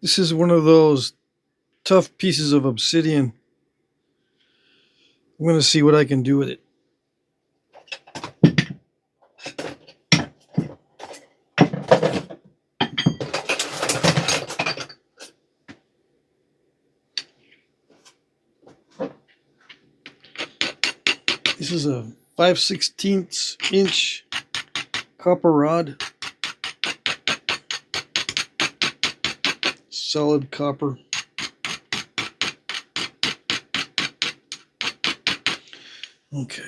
This is one of those tough pieces of obsidian. I'm going to see what I can do with it. This is a 5/16 inch copper rod. Solid copper. Okay.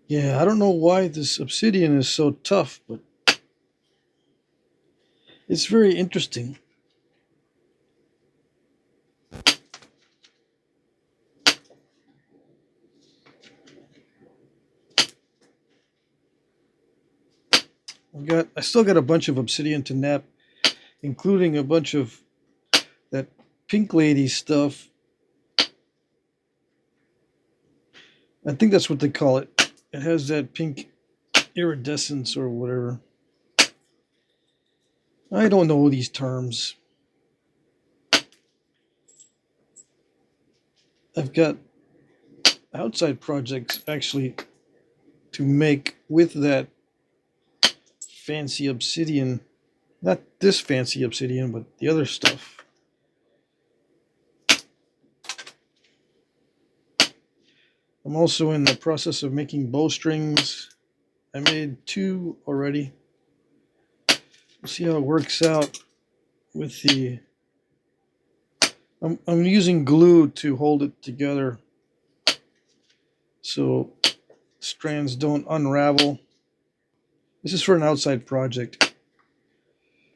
Yeah, I don't know why this obsidian is so tough, but it's very interesting. I still got a bunch of obsidian to nap, including a bunch of that pink lady stuff. I think that's what they call it. It has that pink iridescence or whatever. I don't know these terms. I've got outside projects actually to make with that fancy obsidian. Not this fancy obsidian, but the other stuff. I'm also in the process of making bowstrings. I made 2 already. We'll see how it works out with the... I'm using glue to hold it together so strands don't unravel. This is for an outside project.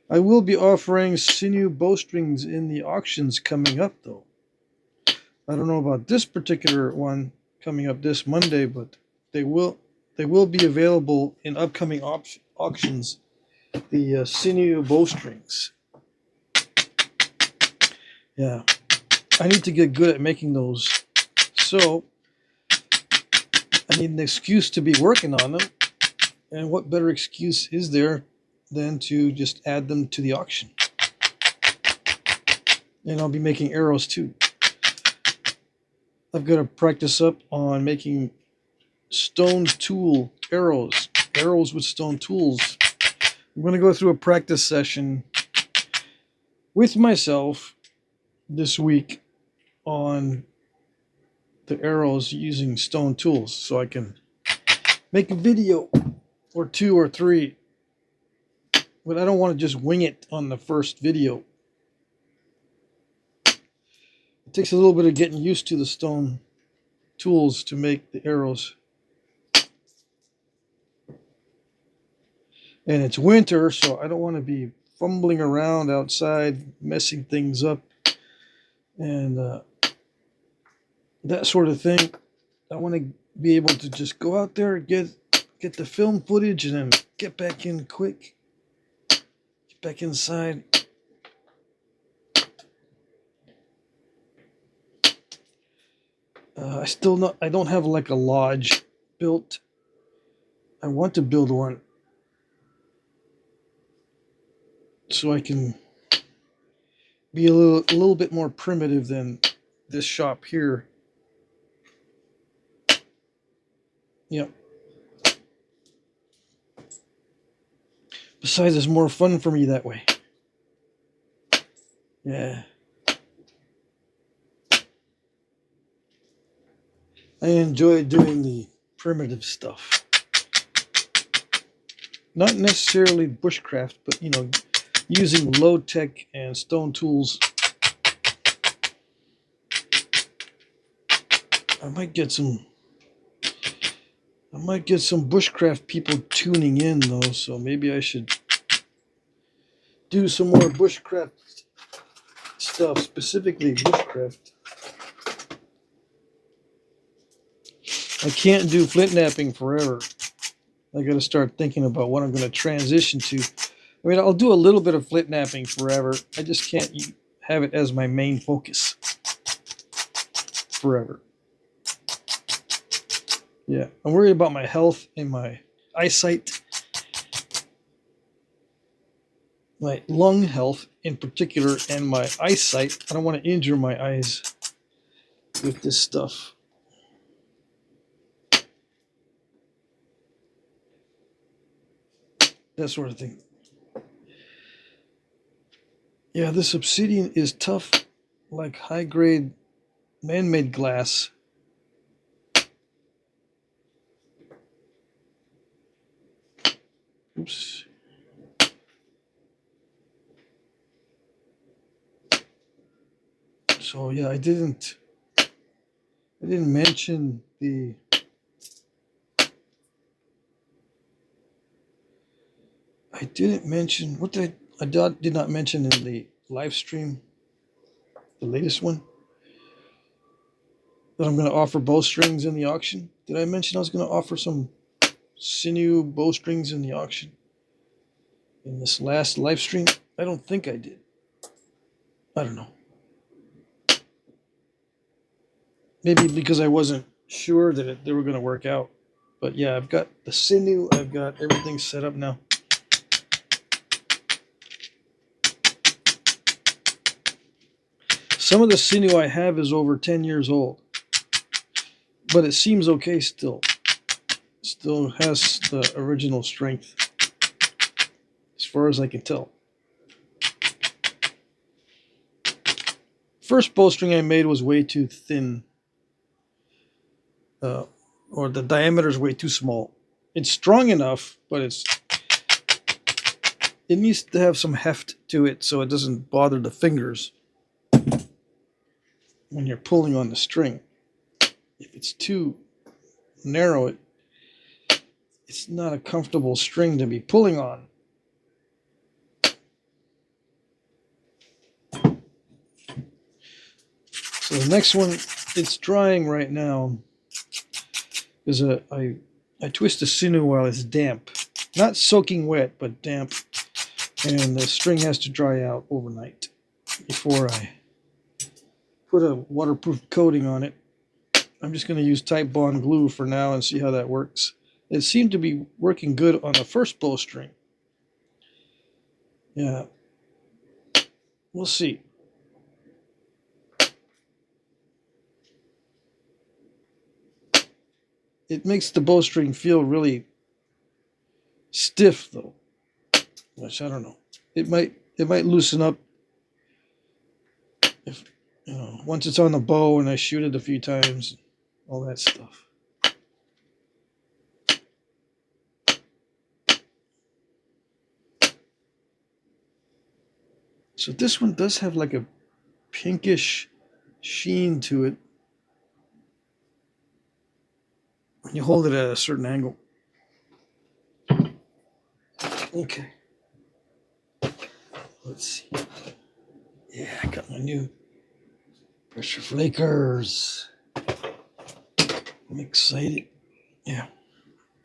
I will be offering sinew bowstrings in the auctions coming up, though. I don't know about this particular one coming up this Monday, but they will be available in upcoming auctions. The sinew bowstrings. Yeah, I need to get good at making those. So I need an excuse to be working on them. And what better excuse is there than to just add them to the auction? And I'll be making arrows too. I've got to practice up on making stone tool arrows with stone tools. I'm going to go through a practice session with myself this week on the arrows using stone tools so I can make a video or 2 or 3, but I don't want to just wing it on the first video. It takes a little bit of getting used to the stone tools to make the arrows. And it's winter, so I don't want to be fumbling around outside, messing things up, and that sort of thing. I want to be able to just go out there, get the film footage, and then get back in quick. Get back inside. I don't have like a lodge built. I want to build one so I can be a little bit more primitive than this shop here. Yep. Besides, it's more fun for me that way. Yeah. I enjoy doing the primitive stuff. Not necessarily bushcraft, but using low tech and stone tools. I might get some bushcraft people tuning in though, so maybe I should do some more bushcraft stuff, specifically bushcraft. I can't do flint napping forever. I got to start thinking about what I'm going to transition to. I mean, I'll do a little bit of Flintknapping forever. I just can't have it as my main focus forever. Yeah, I'm worried about my health and my eyesight, my lung health in particular, and my eyesight. I don't want to injure my eyes with this stuff. That sort of thing. Yeah, this obsidian is tough, like high-grade man-made glass. Oops. So yeah, I didn't mention the what I did not mention in the live stream, the latest one, that I'm going to offer bowstrings in the auction. Did I mention I was going to offer some sinew bowstrings in the auction in this last live stream? I don't think I did. I don't know. Maybe because I wasn't sure that they were going to work out. But yeah, I've got the sinew. I've got everything set up now. Some of the sinew I have is over 10 years old, but it seems okay still. Still has the original strength, as far as I can tell. First bowstring I made was way too thin, or the diameter is way too small. It's strong enough, but it needs to have some heft to it so it doesn't bother the fingers when you're pulling on the string. If it's too narrow, it's not a comfortable string to be pulling on. So the next one, it's drying right now. I twist the sinew while it's damp, not soaking wet, but damp, and the string has to dry out overnight before I put a waterproof coating on it. I'm just going to use Type Bond glue for now and see how that works. It seemed to be working good on the first bowstring. Yeah, we'll see. It makes the bowstring feel really stiff, though, which I don't know. It might loosen up if once it's on the bow and I shoot it a few times, all that stuff. So this one does have like a pinkish sheen to it when you hold it at a certain angle. Okay. Let's see. Yeah, I got my new pressure flakers. I'm excited. Yeah.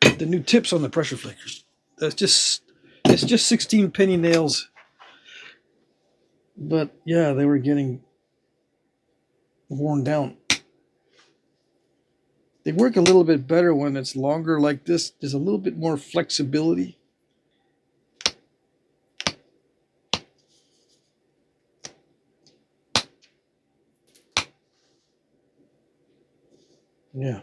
The new tips on the pressure flakers. It's just 16 penny nails. But yeah, they were getting worn down. They work a little bit better when it's longer like this. There's a little bit more flexibility. Yeah.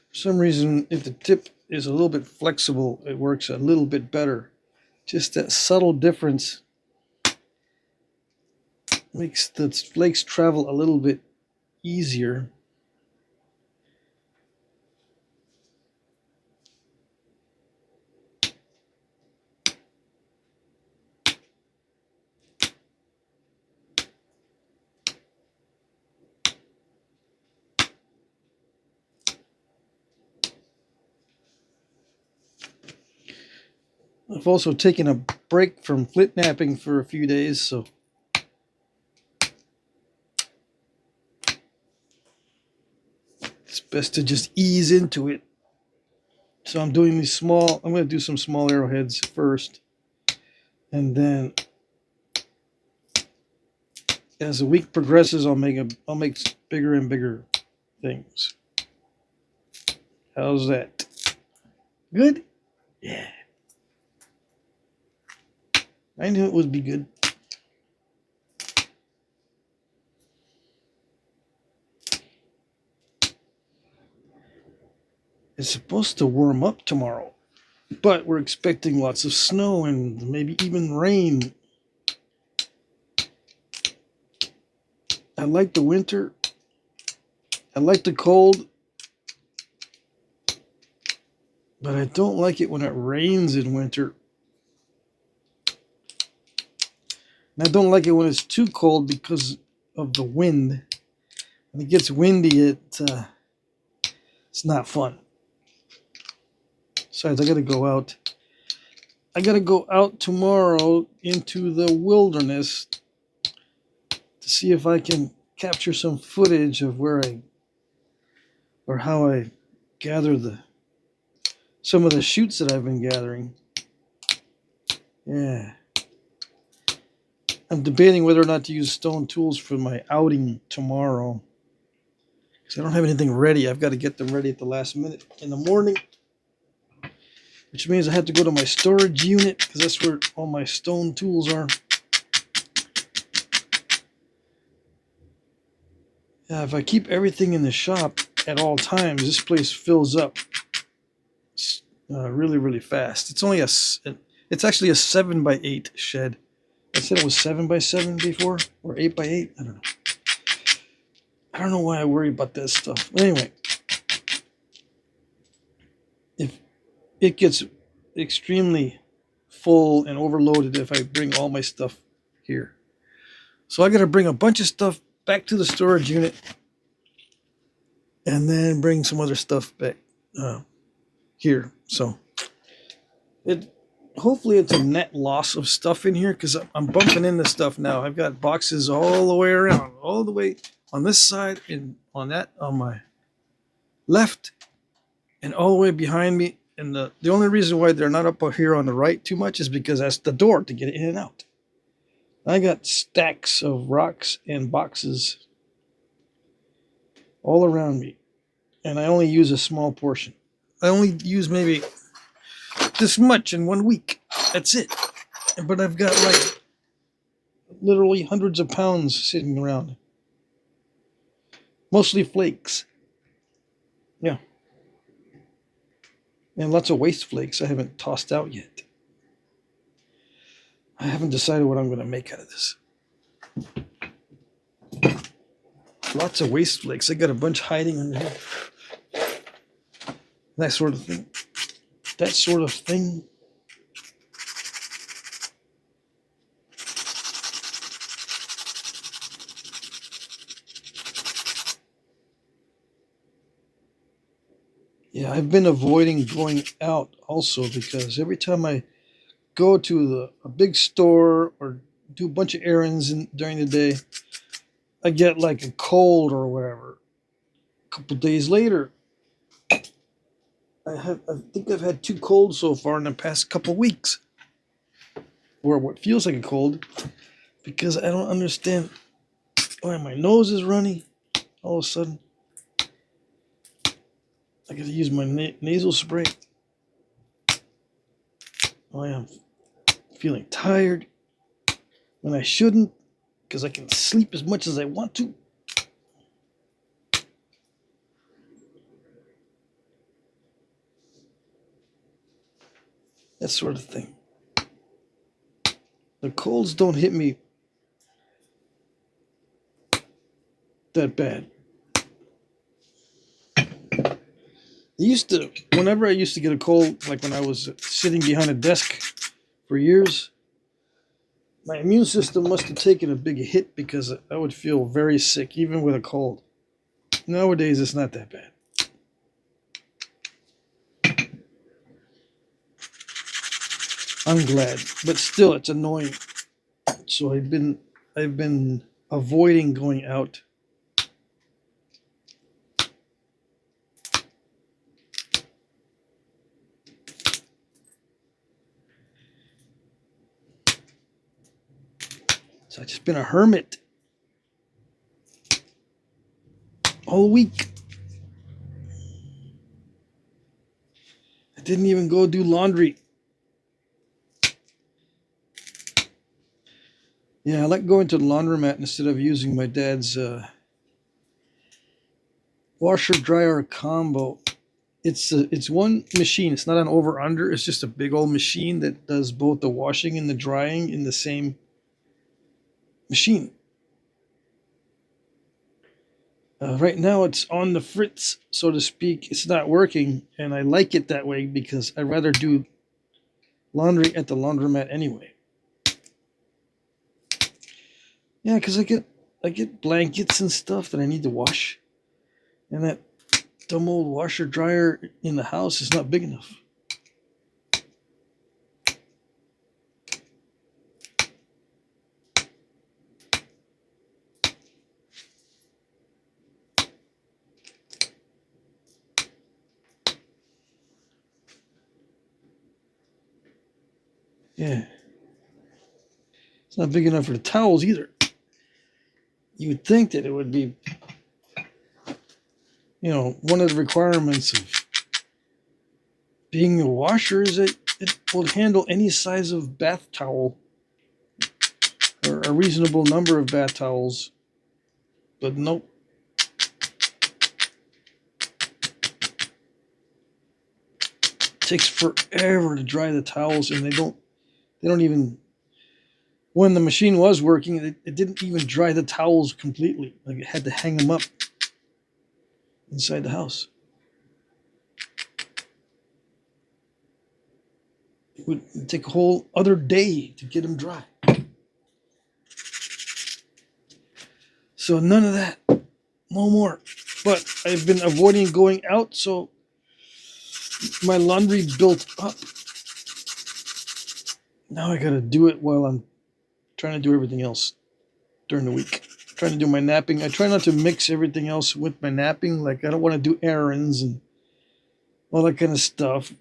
For some reason, if the tip is a little bit flexible, it works a little bit better. Just that subtle difference makes the flakes travel a little bit easier. I've also taken a break from Flintknapping for a few days, so it's best to just ease into it. So I'm doing these small, I'm going to do some small arrowheads first. And then as the week progresses, I'll make bigger and bigger things. How's that? Good? Yeah. I knew it would be good. It's supposed to warm up tomorrow, but we're expecting lots of snow and maybe even rain. I like the winter. I like the cold, but I don't like it when it rains in winter. And I don't like it when it's too cold because of the wind. When it gets windy, it's not fun. Besides, I got to go out. I got to go out tomorrow into the wilderness to see if I can capture some footage of how I gather some of the shoots that I've been gathering. Yeah. I'm debating whether or not to use stone tools for my outing tomorrow. Because I don't have anything ready. I've got to get them ready at the last minute in the morning. Which means I have to go to my storage unit because that's where all my stone tools are. Yeah, if I keep everything in the shop at all times, this place fills up really, really fast. It's actually a 7x8 shed. I said it was 7x7 before, or 8x8. I don't know. I don't know why I worry about that stuff. But anyway, if it gets extremely full and overloaded if I bring all my stuff here. So I got to bring a bunch of stuff back to the storage unit and then bring some other stuff back here. So hopefully it's a net loss of stuff in here because I'm bumping into stuff now. I've got boxes all the way around, all the way on this side and on my left and all the way behind me. And the only reason why they're not up here on the right too much is because that's the door to get in and out. I got stacks of rocks and boxes all around me, and I only use a small portion. I only use maybe this much in 1 week. That's it. But I've got like literally hundreds of pounds sitting around. Mostly flakes. Yeah. And lots of waste flakes I haven't tossed out yet. I haven't decided what I'm going to make out of this. Lots of waste flakes. I got a bunch hiding under here. That sort of thing. That sort of thing. Yeah, I've been avoiding going out also because every time I go to a big store or do a bunch of errands during the day, I get like a cold or whatever. A couple days later, I think I've had 2 colds so far in the past couple weeks, or what feels like a cold, because I don't understand why my nose is runny all of a sudden. I got to use my nasal spray. I am feeling tired when I shouldn't, because I can sleep as much as I want to. That sort of thing. The colds don't hit me that bad. Whenever I used to get a cold, like when I was sitting behind a desk for years, my immune system must have taken a big hit because I would feel very sick, even with a cold. Nowadays, it's not that bad. I'm glad, but still, it's annoying. So I've been avoiding going out. So I've just been a hermit all week. I didn't even go do laundry. Yeah, I like going to the laundromat instead of using my dad's washer dryer combo. It's one machine. It's not an over under. It's just a big old machine that does both the washing and the drying in the same machine. Right now it's on the fritz, so to speak. It's not working, and I like it that way because I'd rather do laundry at the laundromat anyway. Yeah, because I get blankets and stuff that I need to wash, and that dumb old washer dryer in the house is not big enough. Yeah. It's not big enough for the towels either. You would think that it would be, one of the requirements of being a washer is that it will handle any size of bath towel or a reasonable number of bath towels. But nope. It takes forever to dry the towels, and they don't even, when the machine was working, it didn't even dry the towels completely. Like, it had to hang them up inside the house. It would take a whole other day to get them dry. So none of that. No more. But I've been avoiding going out, so my laundry built up. Now I gotta do it while I'm trying to do everything else during the week. Trying to do my napping. I try not to mix everything else with my napping. Like, I don't want to do errands and all that kind of stuff,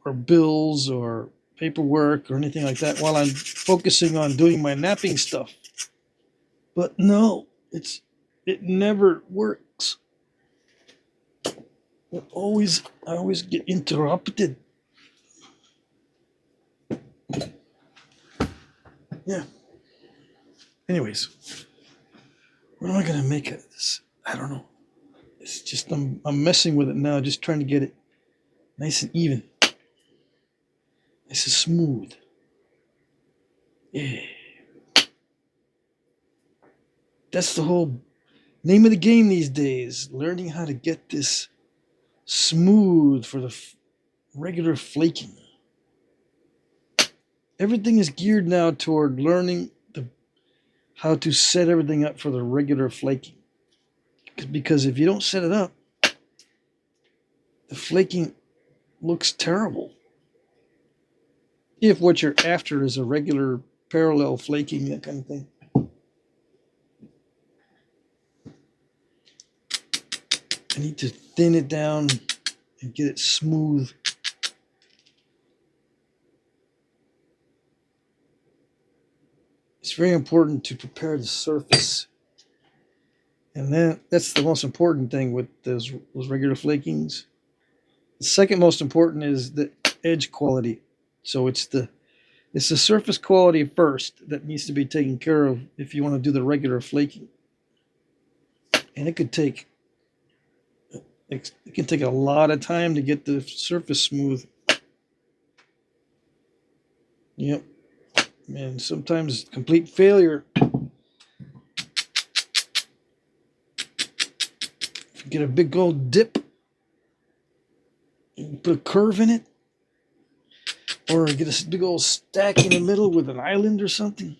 or bills or paperwork or anything like that while I'm focusing on doing my napping stuff. But no, it never works. I always get interrupted. Yeah. Anyways, what am I gonna make of this? I don't know. It's just I'm messing with it now, just trying to get it nice and even, nice and smooth. Yeah. That's the whole name of the game these days. Learning how to get this smooth for the regular flaking. Everything is geared now toward learning how to set everything up for the regular flaking. Because if you don't set it up, the flaking looks terrible. If what you're after is a regular parallel flaking, that kind of thing. I need to thin it down and get it smooth. It's very important to prepare the surface. And then that's the most important thing with those regular flakings. The second most important is the edge quality. So it's the surface quality first that needs to be taken care of if you want to do the regular flaking. And it can take a lot of time to get the surface smooth. Yep. And sometimes complete failure. If you get a big old dip, you put a curve in it, or get a big old stack in the middle with an island or something.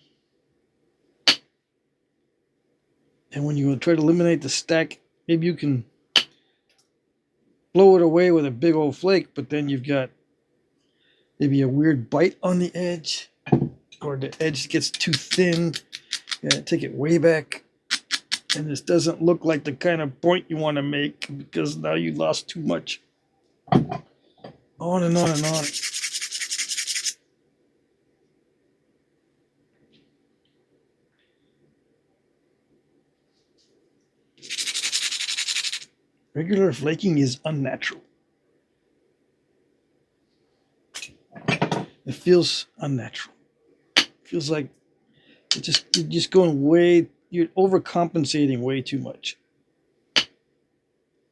And when you try to eliminate the stack, maybe you can blow it away with a big old flake, but then you've got maybe a weird bite on the edge, or the edge gets too thin. You gotta take it way back. And this doesn't look like the kind of point you want to make because now you lost too much. On and on and on. Regular flaking is unnatural. It feels unnatural. It feels like you're just going you're overcompensating way too much.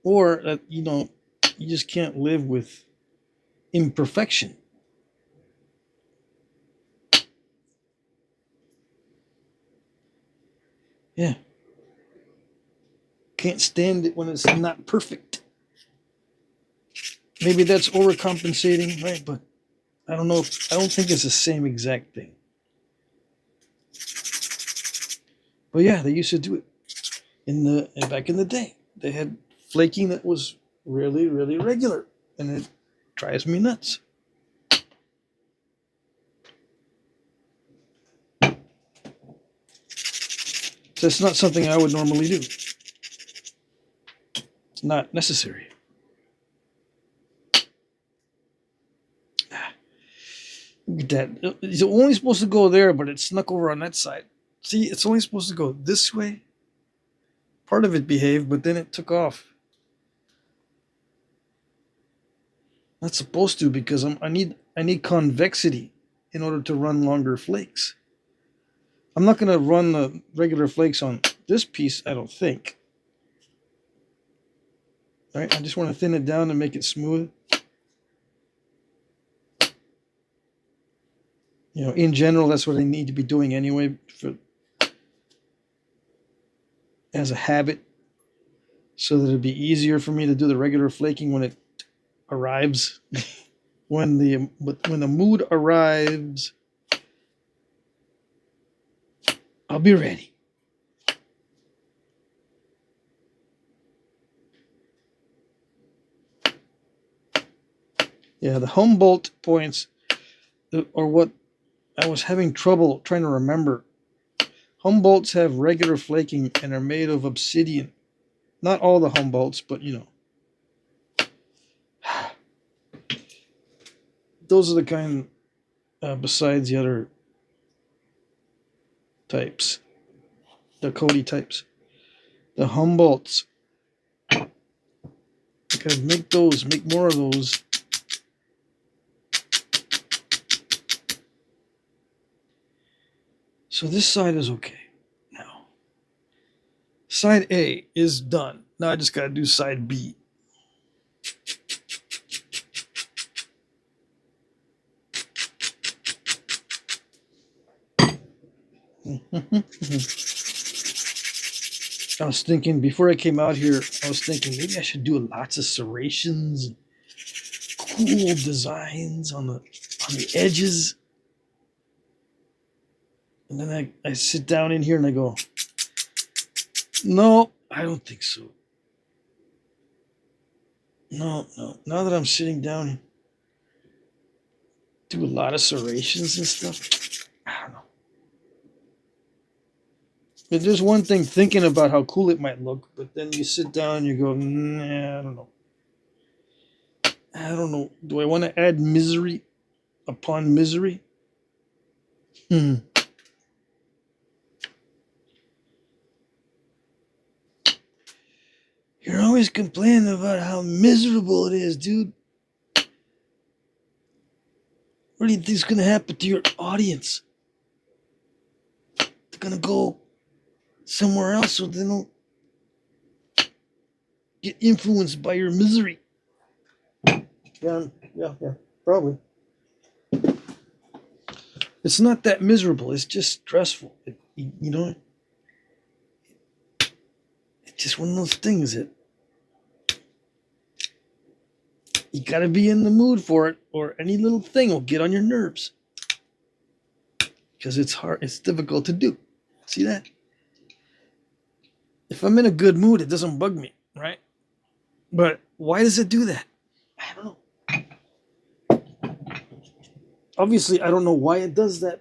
Or that, you just can't live with imperfection. Yeah. Can't stand it when it's not perfect. Maybe that's overcompensating, right? But I don't know. I don't think it's the same exact thing. But yeah, they used to do it back in the day. They had flaking that was really, really regular, and it drives me nuts. So it's not something I would normally do. It's not necessary. Look at that. It's only supposed to go there, but it snuck over on that side. See, it's only supposed to go this way. Part of it behaved, but then it took off. Not supposed to, because I need convexity in order to run longer flakes. I'm not going to run the regular flakes on this piece, I don't think. Right? I just want to thin it down and make it smooth. In general, that's what I need to be doing anyway, as a habit, so that it'd be easier for me to do the regular flaking when it arrives. when the mood arrives, I'll be ready. Yeah, the Humboldt points are what I was having trouble trying to remember. Humboldts have regular flaking and are made of obsidian. Not all the Humboldts, but those are the kind, besides the other types, the Cody types. The Humboldts. Okay, make more of those. So this side is okay now. Side A is done. Now I just got to do side B. I was thinking, before I came out here, I was thinking maybe I should do lots of serrations, cool designs on the edges. And then I sit down in here and I go, no, I don't think so. No. Now that I'm sitting down, do a lot of serrations and stuff. I don't know. But there's one thing thinking about how cool it might look, but then you sit down and you go, nah, I don't know. I don't know. Do I want to add misery upon misery? You're always complaining about how miserable it is, dude. What do you think's going to happen to your audience? They're going to go somewhere else so they don't get influenced by your misery. Yeah, probably. It's not that miserable. It's just stressful. It's just one of those things that you got to be in the mood for it, or any little thing will get on your nerves. Because it's hard. It's difficult to do. See that? If I'm in a good mood, it doesn't bug me, right? But why does it do that? I don't know. Obviously, I don't know why it does that.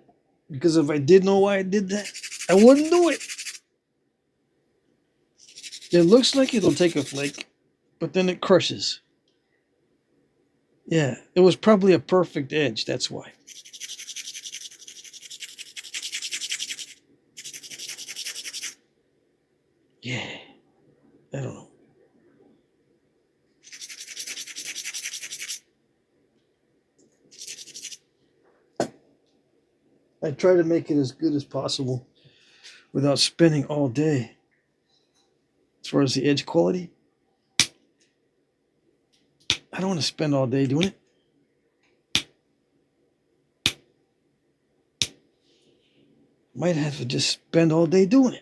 Because if I did know why it did that, I wouldn't do it. It looks like it'll take a flake, but then it crushes. Yeah, it was probably a perfect edge. That's why. Yeah, I don't know. I try to make it as good as possible without spending all day. As far as the edge quality, I don't want to spend all day doing it. Might have to just spend all day doing it.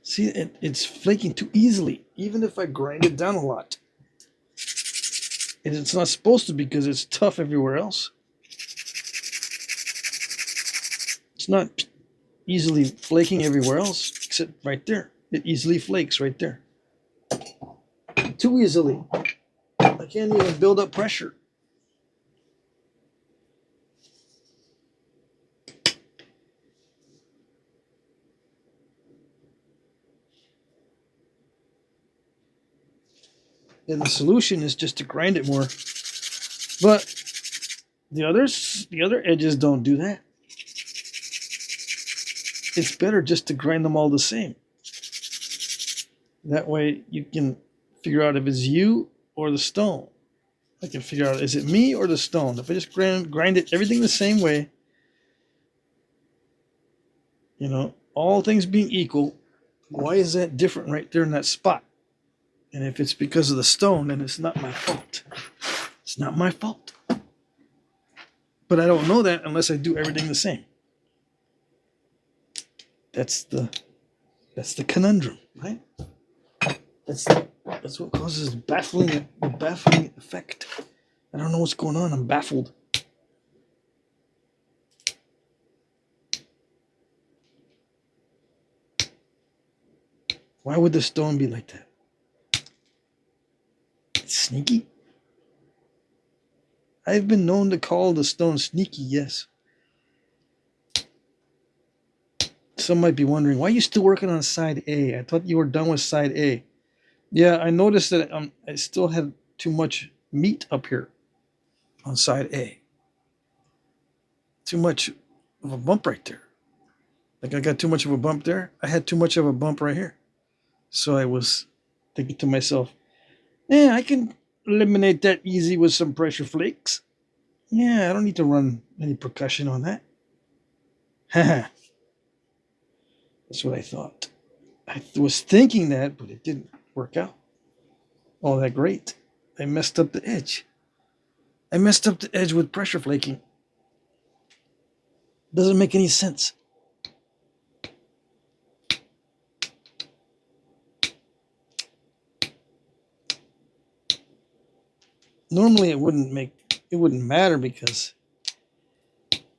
See, it's flaking too easily, even if I grind it down a lot. And it's not supposed to because it's tough everywhere else. It's not easily flaking everywhere else, except right there. It easily flakes right there. Too easily. I can't even build up pressure. And the solution is just to grind it more. But the other edges don't do that. It's better just to grind them all the same. That way you can figure out if it's you or the stone. I can figure out, is it me or the stone? If I just grind it everything the same way, you know, all things being equal, why is that different right there in that spot? And if it's because of the stone, then it's not my fault. It's not my fault. But I don't know that unless I do everything the same. That's the conundrum, right? That's what causes the baffling effect. I don't know what's going on. I'm baffled. Why would the stone be like that? It's sneaky. I've been known to call the stone sneaky, yes. Some might be wondering, why are you still working on side A? I thought you were done with side A. Yeah, I noticed that I still had too much meat up here on side A. Too much of a bump right there. Like I got too much of a bump there. I had too much of a bump right here. So I was thinking to myself, yeah, I can eliminate that easy with some pressure flakes. Yeah, I don't need to run any percussion on that. Haha. That's what I thought. I was thinking that, but it didn't work out all that great. I messed up the edge. I messed up the edge with pressure flaking. Doesn't make any sense. Normally it wouldn't matter because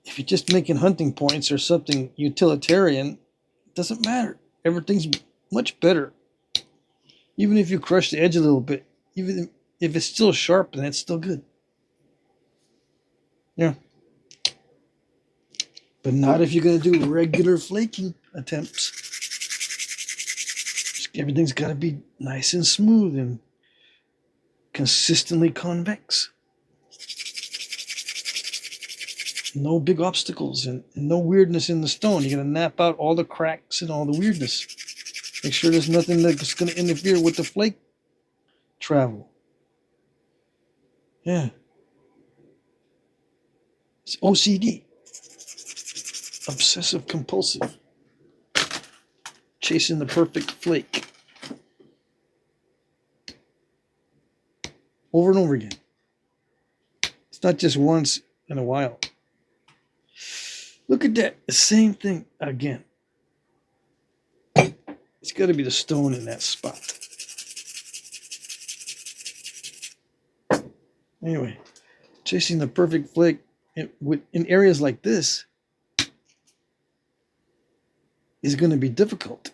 if you're just making hunting points or something utilitarian, it doesn't matter. Everything's much better. Even if you crush the edge a little bit, even if it's still sharp, then it's still good. Yeah. But not if you're going to do regular flaking attempts. Everything's got to be nice and smooth and consistently convex. No big obstacles and no weirdness in the stone. You're going to nap out all the cracks and all the weirdness. Make sure there's nothing that's going to interfere with the flake travel. Yeah. It's OCD. Obsessive compulsive. Chasing the perfect flake. Over and over again. It's not just once in a while. Look at that. The same thing again. It's got to be the stone in that spot. Anyway, chasing the perfect flake in areas like this is going to be difficult.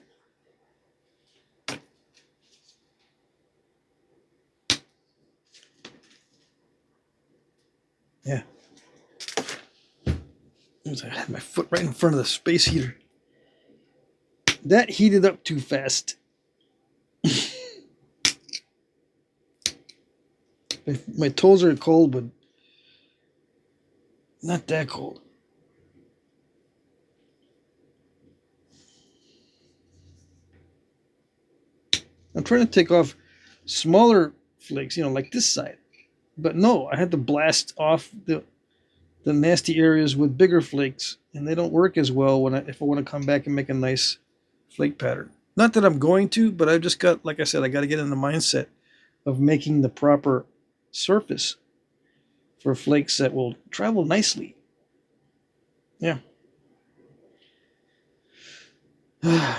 Yeah. I had my foot right in front of the space heater. That heated up too fast. My toes are cold, but not that cold. I'm trying to take off smaller flakes, like this side. But no, I had to blast off the nasty areas with bigger flakes, and they don't work as well if I want to come back and make a nice flake pattern. Not that I'm going to, but I've just got, like I said, I got to get in the mindset of making the proper surface for flakes that will travel nicely. Yeah.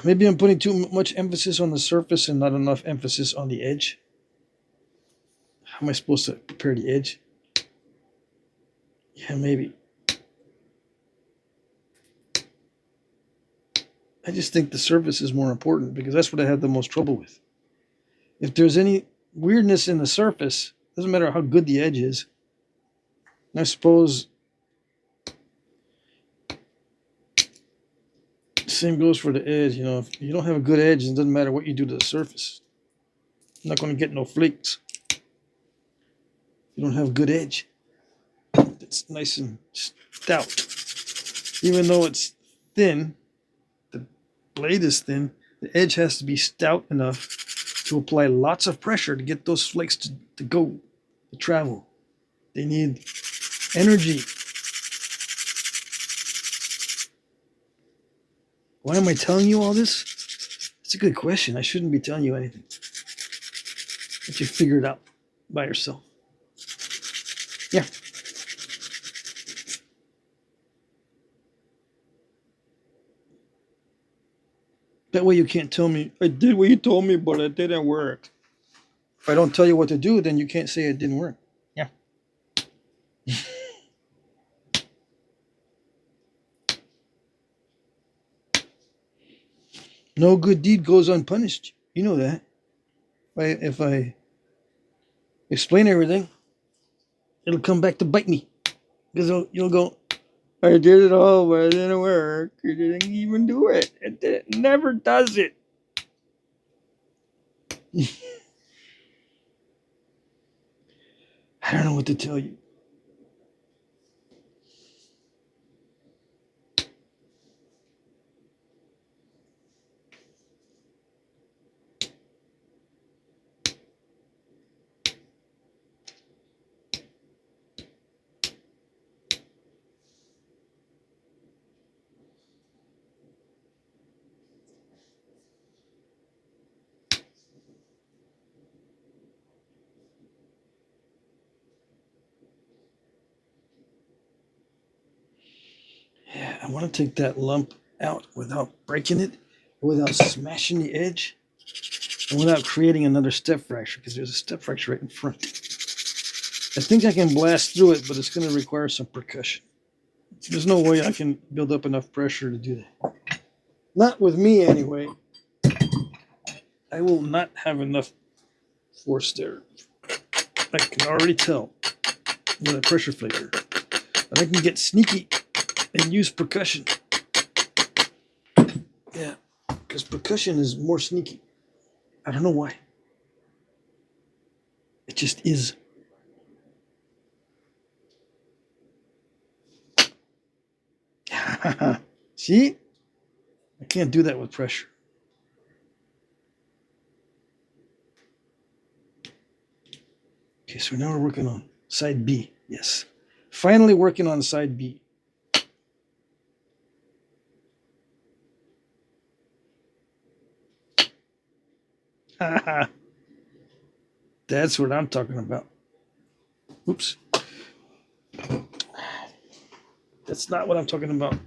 Maybe I'm putting too much emphasis on the surface and not enough emphasis on the edge. How am I supposed to prepare the edge? Yeah, maybe. I just think the surface is more important because that's what I have the most trouble with. If there's any weirdness in the surface, doesn't matter how good the edge is. I suppose same goes for the edge. If you don't have a good edge, it doesn't matter what you do to the surface. You're not going to get no flakes. You don't have a good edge. It's nice and stout. Even though it's thin, the blade is thin, the edge has to be stout enough to apply lots of pressure to get those flakes to go, to travel. They need energy. Why am I telling you all this? It's a good question. I shouldn't be telling you anything. But you figure it out by yourself. Yeah. That way you can't tell me, I did what you told me, but it didn't work. If I don't tell you what to do, then you can't say it didn't work. Yeah. No good deed goes unpunished. You know that. If I explain everything, it'll come back to bite me. Because you'll go, I did it all, but it didn't work. You didn't even do it. It never does it. I don't know what to tell you. Yeah, I want to take that lump out without breaking it, without smashing the edge, and without creating another step fracture, because there's a step fracture right in front. I think I can blast through it, but it's going to require some percussion. There's no way I can build up enough pressure to do that. Not with me, anyway. I will not have enough force there. I can already tell with a pressure flaker. But I can get sneaky and use percussion. Yeah, because percussion is more sneaky. I don't know why. It just is. See? I can't do that with pressure. Okay, so now we're working on side B. Yes. Finally working on side B. That's what I'm talking about. Oops. That's not what I'm talking about.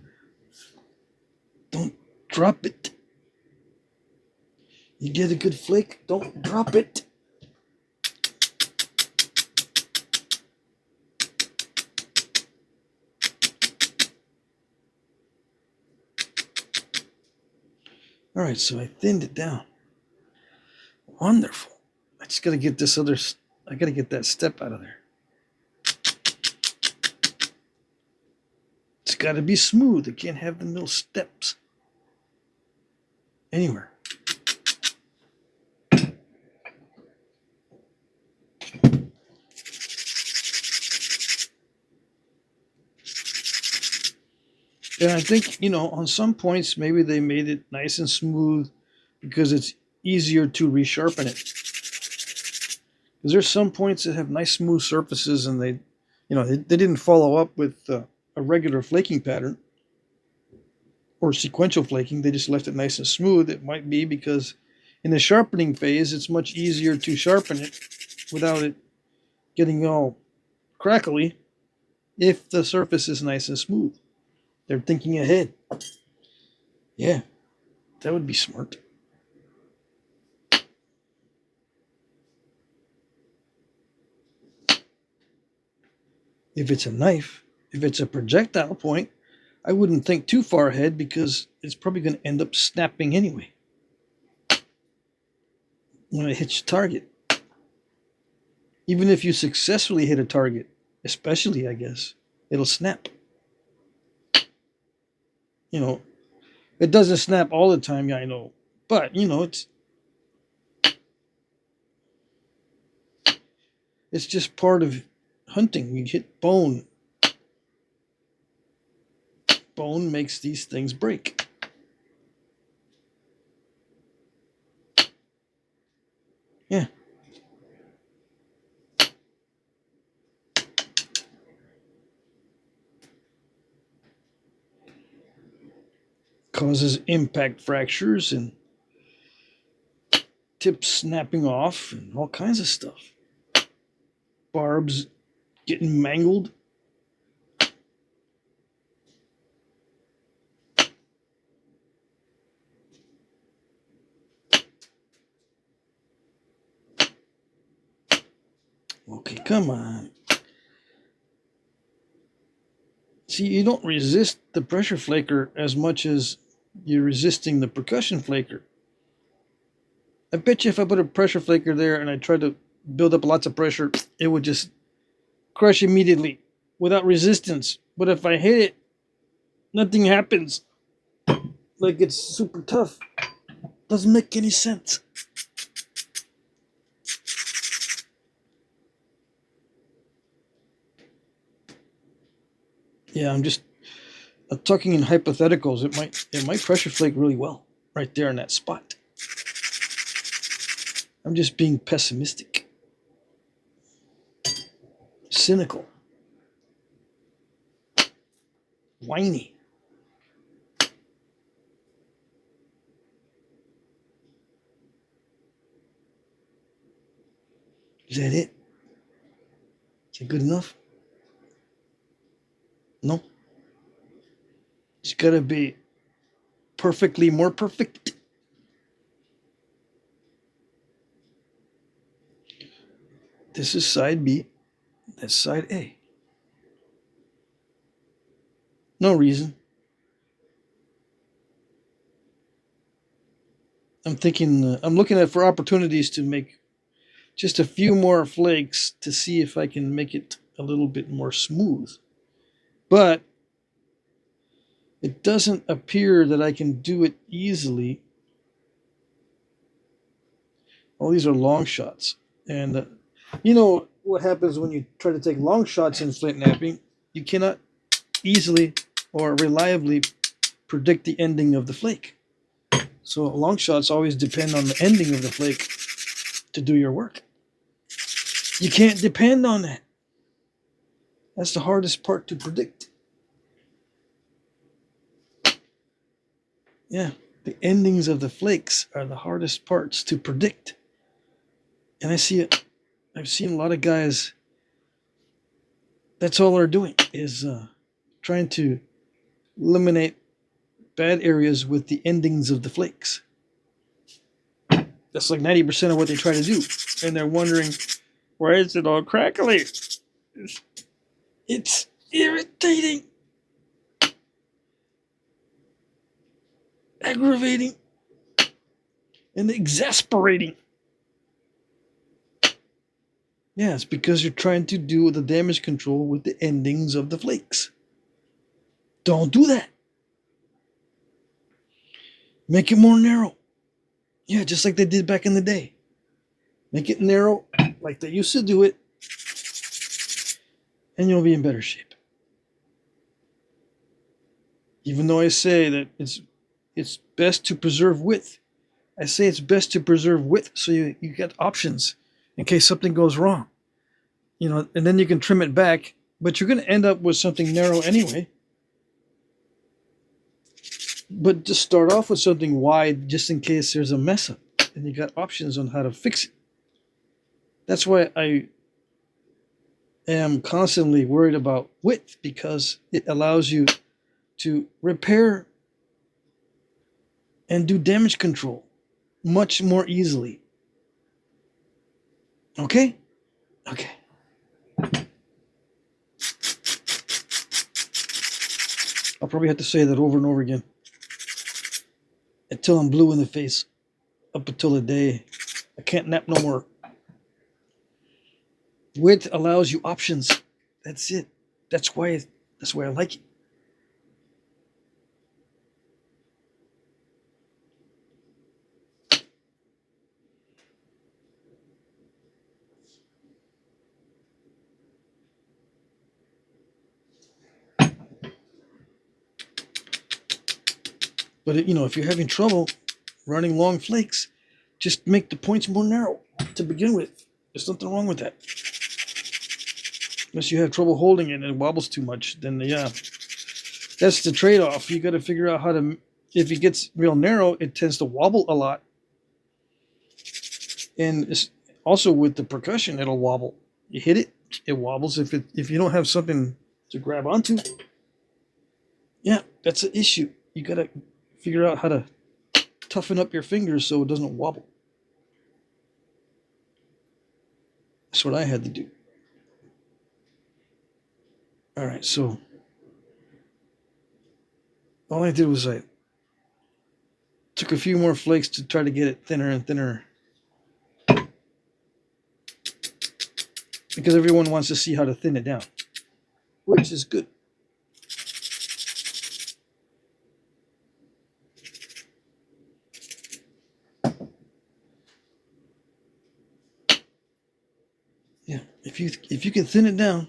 Don't drop it. You get a good flake, don't drop it. All right, so I thinned it down. Wonderful. I just got to get this other, I got to get that step out of there. It's got to be smooth. It can't have the little steps anywhere. And I think, on some points, maybe they made it nice and smooth because it's easier to resharpen it. Because there's some points that have nice smooth surfaces, and they didn't follow up with a regular flaking pattern or sequential flaking. They just left it nice and smooth. It might be because in the sharpening phase, it's much easier to sharpen it without it getting all crackly if the surface is nice and smooth. They're thinking ahead. Yeah, that would be smart. If it's a knife, if it's a projectile point, I wouldn't think too far ahead because it's probably going to end up snapping anyway when it hits your target. Even if you successfully hit a target, especially, I guess, it'll snap. It doesn't snap all the time, yeah, I know. But, it's just part of hunting. You hit bone. Bone makes these things break. Yeah. Causes impact fractures and tips snapping off and all kinds of stuff. Barbs getting mangled. Okay, come on. See, you don't resist the pressure flaker as much as you're resisting the percussion flaker. I bet you if I put a pressure flaker there and I tried to build up lots of pressure, it would just crush immediately without resistance. But if I hit it, nothing happens. Like it's super tough. Doesn't make any sense. Yeah, I'm talking in hypotheticals. It might pressure flake really well right there in that spot. I'm just being pessimistic, cynical, whiny. Is that it? Is it good enough? No. It's gotta be perfectly more perfect. This is side B. That's side A. No reason. I'm looking at for opportunities to make just a few more flakes to see if I can make it a little bit more smooth. But it doesn't appear that I can do it easily. All these are long shots. And you know what happens when you try to take long shots in flint knapping? You cannot easily or reliably predict the ending of the flake. So long shots always depend on the ending of the flake to do your work. You can't depend on that. That's the hardest part to predict. Yeah, the endings of the flakes are the hardest parts to predict. And I've seen a lot of guys, that's all they're doing is trying to eliminate bad areas with the endings of the flakes. That's like 90% of what they try to do. And they're wondering, why is it all crackly? It's irritating, aggravating, and exasperating. Yeah, it's because you're trying to do the damage control with the endings of the flakes. Don't do that. Make it more narrow. Yeah, just like they did back in the day. Make it narrow like they used to do it, and you'll be in better shape. Even though I say that it's best to preserve width, I say it's best to preserve width so you get options in case something goes wrong. You know, and then you can trim it back, but you're going to end up with something narrow anyway. But just start off with something wide just in case there's a mess up, and you got options on how to fix it. That's why I am constantly worried about width, because it allows you to repair and do damage control much more easily. Okay? Okay. I'll probably have to say that over and over again until I'm blue in the face, up until the day I can't nap no more. Width allows you options. That's it. That's why I like it. But you know, if you're having trouble running long flakes, just make the points more narrow to begin with. There's nothing wrong with that. Unless you have trouble holding it and it wobbles too much, then yeah, that's the trade-off. You got to figure out how to. If it gets real narrow, it tends to wobble a lot, and it's also with the percussion, it'll wobble. You hit it, it wobbles. If you don't have something to grab onto, yeah, that's an issue. You got to figure out how to toughen up your fingers so it doesn't wobble. That's what I had to do. All right, so all I did was I took a few more flakes to try to get it thinner and thinner, because everyone wants to see how to thin it down, which is good. Yeah, if you can thin it down,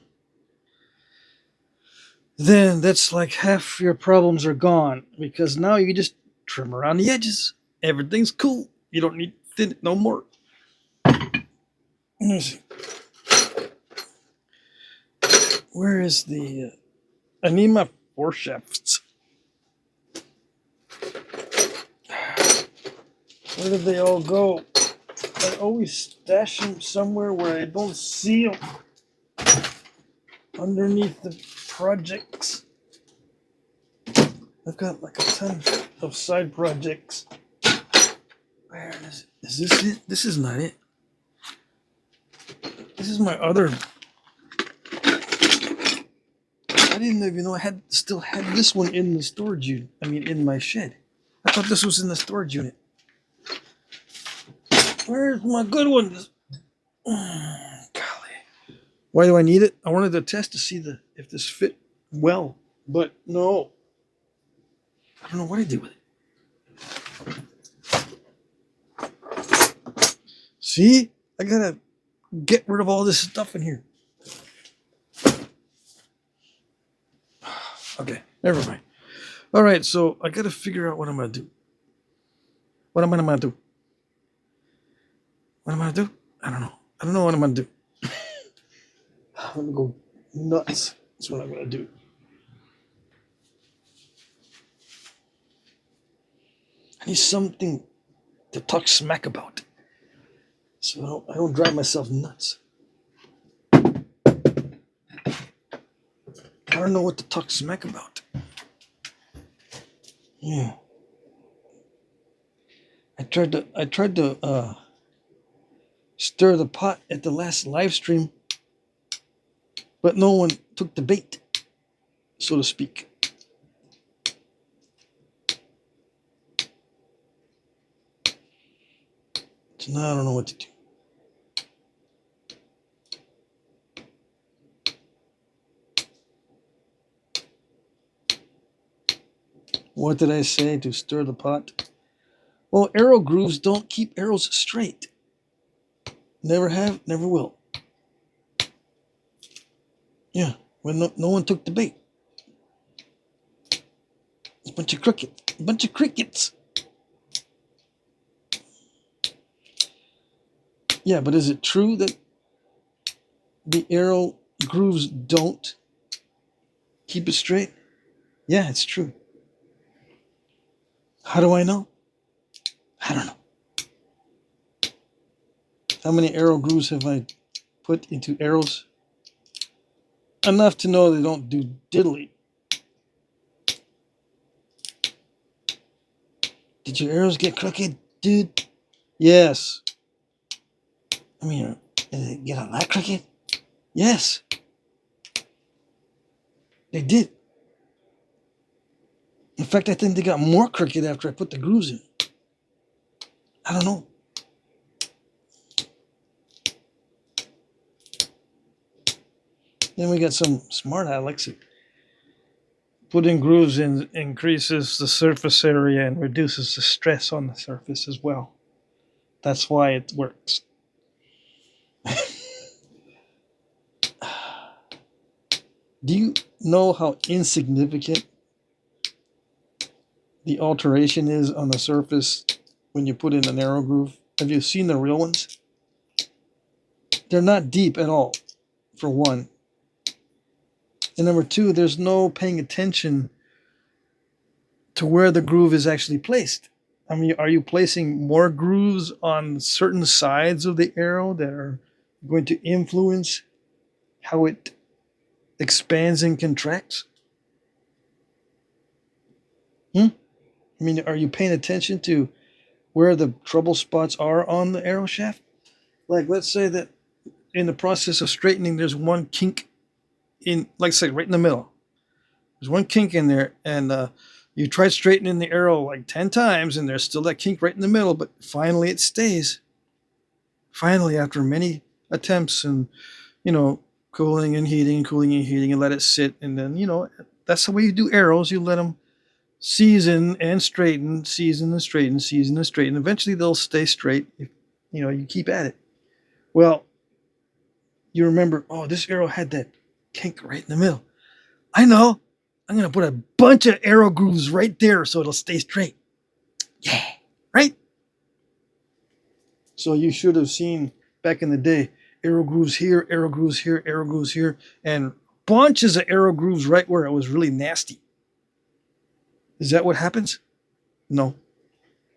then that's like half your problems are gone, because now you just trim around the edges. Everything's cool. You don't need to thin it no more. Let me see. Where is the? I need my foreshafts. Where did they all go? I always stash them somewhere where I don't see them. Underneath the projects. I've got like a ton of side projects. Where is this it? This is not it. This is my other. I didn't even know I still had this one in the storage unit. I mean, in my shed. I thought this was in the storage unit. Where's my good ones? Golly. Why do I need it? I wanted to test to see if this fit well, but no. I don't know what I did with it. See? I gotta get rid of all this stuff in here. Okay, never mind. All right, so I gotta figure out what I'm gonna do. What am I gonna do? What am I gonna do? I don't know. I don't know what I'm gonna do. I'm gonna go nuts. That's what I'm gonna do. I need something to talk smack about, so I don't drive myself nuts. I don't know what to talk smack about. Yeah. I tried to stir the pot at the last live stream, but no one took the bait, so to speak. So now I don't know what to do. What did I say to stir the pot? Well, arrow grooves don't keep arrows straight. Never have, never will. Yeah, when no one took the bait. It's a bunch of crickets. Yeah, but is it true that the arrow grooves don't keep it straight? Yeah, it's true. How do I know? I don't know. How many arrow grooves have I put into arrows? Enough to know they don't do diddly. Did your arrows get crooked, dude? Yes. I mean, did they get a lot crooked? Yes. They did. In fact, I think they got more crooked after I put the grooves in. I don't know. Then we got some smart Alex. Putting grooves in increases the surface area and reduces the stress on the surface as well. That's why it works. Do you know how insignificant the alteration is on the surface when you put in an arrow groove? Have you seen the real ones? They're not deep at all, for one. And number two, there's no paying attention to where the groove is actually placed. I mean, are you placing more grooves on certain sides of the arrow that are going to influence how it expands and contracts? I mean, are you paying attention to where the trouble spots are on the arrow shaft? Like, let's say that in the process of straightening, there's one kink in, like, say, right in the middle. There's one kink in there, and you tried straightening the arrow like 10 times, and there's still that kink right in the middle, but finally it stays. Finally, after many attempts and, cooling and heating, and let it sit. And then, that's the way you do arrows. You let them season and straighten, season and straighten, season and straighten. Eventually they'll stay straight if, you keep at it. Well, you remember, oh, this arrow had that kink right in the middle. I know. I'm going to put a bunch of arrow grooves right there so it'll stay straight. Yeah, right? So you should have seen back in the day, arrow grooves here, arrow grooves here, arrow grooves here, and bunches of arrow grooves right where it was really nasty. Is that what happens? No.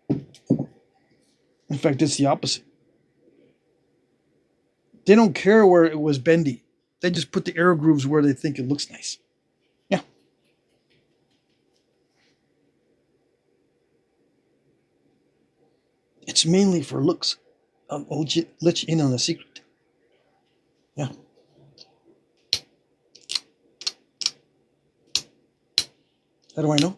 In fact, it's the opposite. They don't care where it was bendy. They just put the arrow grooves where they think it looks nice. Yeah. It's mainly for looks. I'll let you in on a secret. Yeah. How do I know?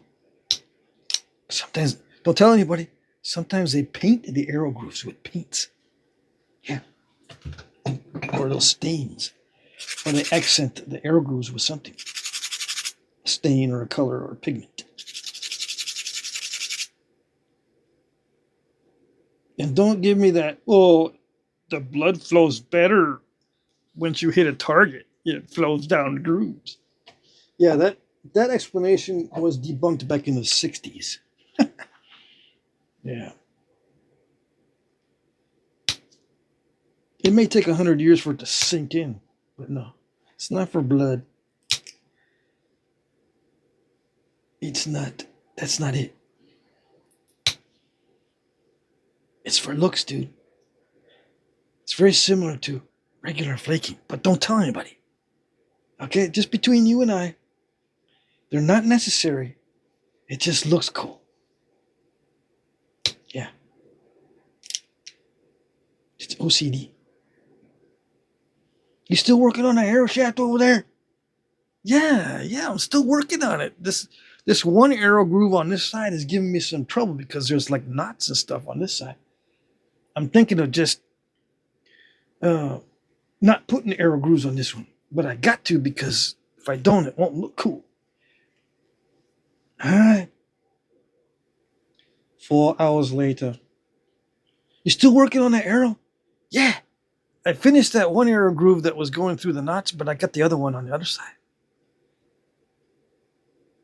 Sometimes, don't tell anybody. Sometimes they paint the arrow grooves with paints. Yeah. Or those stains. Or they accent the arrow grooves with something. A stain or a color or a pigment. And don't give me that, oh, the blood flows better once you hit a target. It flows down the grooves. Yeah, that explanation was debunked back in the 60s. Yeah. It may take 100 years for it to sink in, but no, it's not for blood. It's not. That's not it. It's for looks, dude. It's very similar to regular flaking, but don't tell anybody. Okay? Just between you and I. They're not necessary. It just looks cool. Yeah. It's OCD. You still working on that arrow shaft over there? Yeah, I'm still working on it. This one arrow groove on this side is giving me some trouble because there's like knots and stuff on this side. I'm thinking of just not putting arrow grooves on this one, but I got to because if I don't, it won't look cool. All right. 4 hours later. You still working on that arrow? Yeah. I finished that one arrow groove that was going through the knots, but I got the other one on the other side.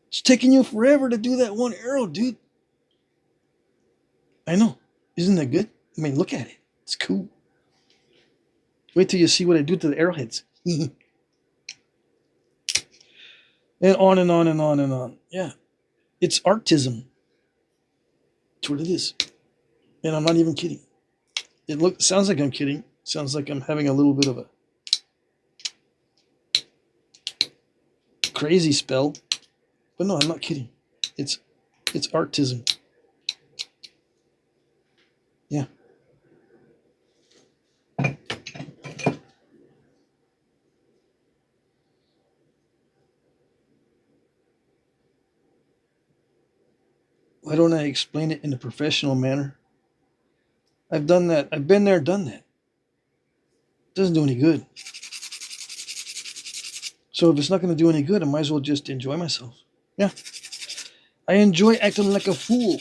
It's taking you forever to do that one arrow, dude. I know. Isn't that good? I mean, look at it. It's cool. Wait till you see what I do to the arrowheads. And on and on and on and on. Yeah. It's artism. That's what it is. And I'm not even kidding. It sounds like I'm kidding. Sounds like I'm having a little bit of a crazy spell. But no, I'm not kidding. It's artism. Yeah. Why don't I explain it in a professional manner? I've done that. I've been there, done that. Doesn't do any good. So if it's not going to do any good, I might as well just enjoy myself. Yeah. I enjoy acting like a fool.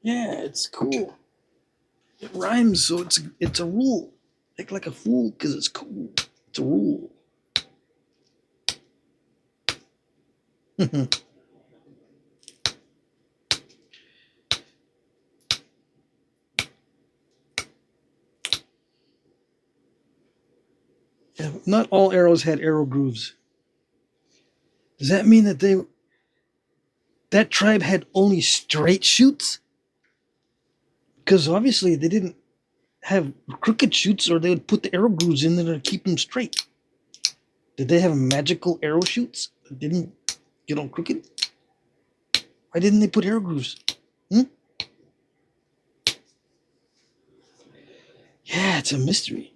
Yeah, it's cool. It rhymes, so it's a rule. Act like a fool because it's cool. It's a rule. Yeah, not all arrows had arrow grooves. Does that mean that that tribe had only straight shoots? Because obviously they didn't have crooked shoots, or they would put the arrow grooves in there to keep them straight. Did they have magical arrow shoots that didn't get all crooked? Why didn't they put arrow grooves? Yeah, it's a mystery.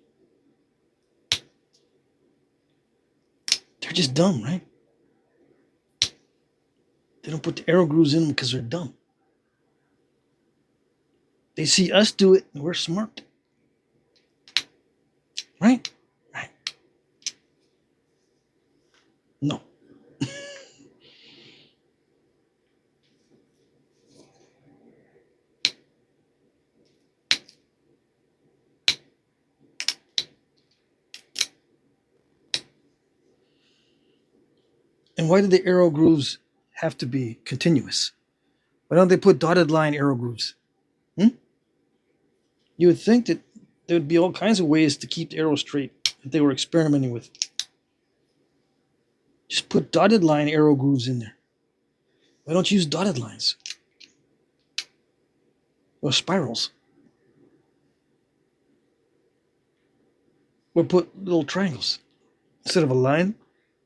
They're just dumb, right? They don't put the arrow grooves in them because they're dumb. They see us do it, and we're smart. Right? Right. No. And why do the arrow grooves have to be continuous? Why don't they put dotted line arrow grooves? You would think that there would be all kinds of ways to keep the arrow straight that they were experimenting with. Just put dotted line arrow grooves in there. Why don't you use dotted lines? Or spirals? Or put little triangles. Instead of a line,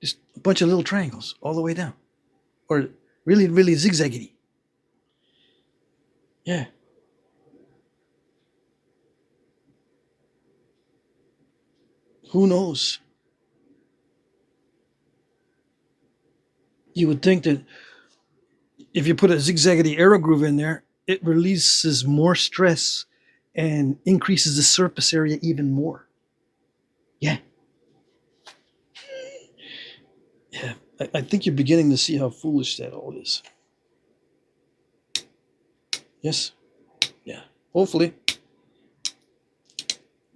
just a bunch of little triangles all the way down. Or really, really zigzaggedy. Yeah. Who knows? You would think that if you put a zigzaggedy arrow groove in there, it releases more stress and increases the surface area even more. Yeah. Yeah. I think you're beginning to see how foolish that all is. Yes? Yeah. Hopefully.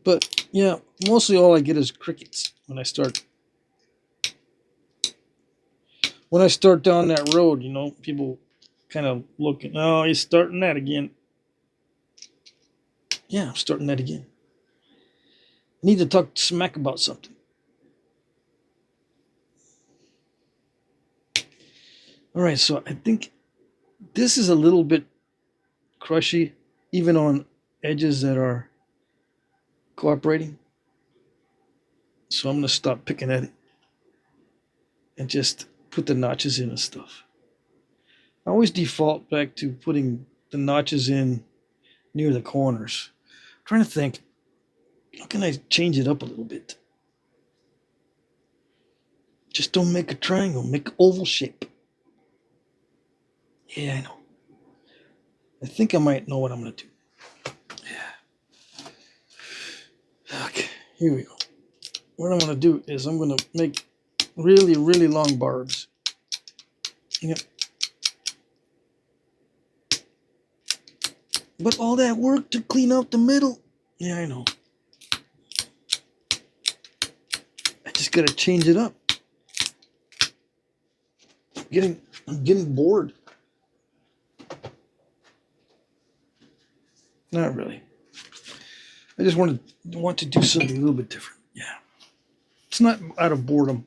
But yeah, mostly all I get is crickets when I start down that road, people kind of looking, oh, he's starting that again. Yeah, I'm starting that again. I need to talk smack about something. All right, so I think this is a little bit crushy, even on edges that are cooperating. So I'm going to stop picking at it and just put the notches in and stuff. I always default back to putting the notches in near the corners. I'm trying to think, how can I change it up a little bit? Just don't make a triangle, make an oval shape. Yeah, I know. I think I might know what I'm going to do. Yeah. Okay, here we go. What I'm going to do is I'm going to make really, really long barbs. Yep. But all that work to clean out the middle. Yeah, I know. I just got to change it up. I'm getting bored. Not really. I just want to do something a little bit different. Yeah. It's not out of boredom.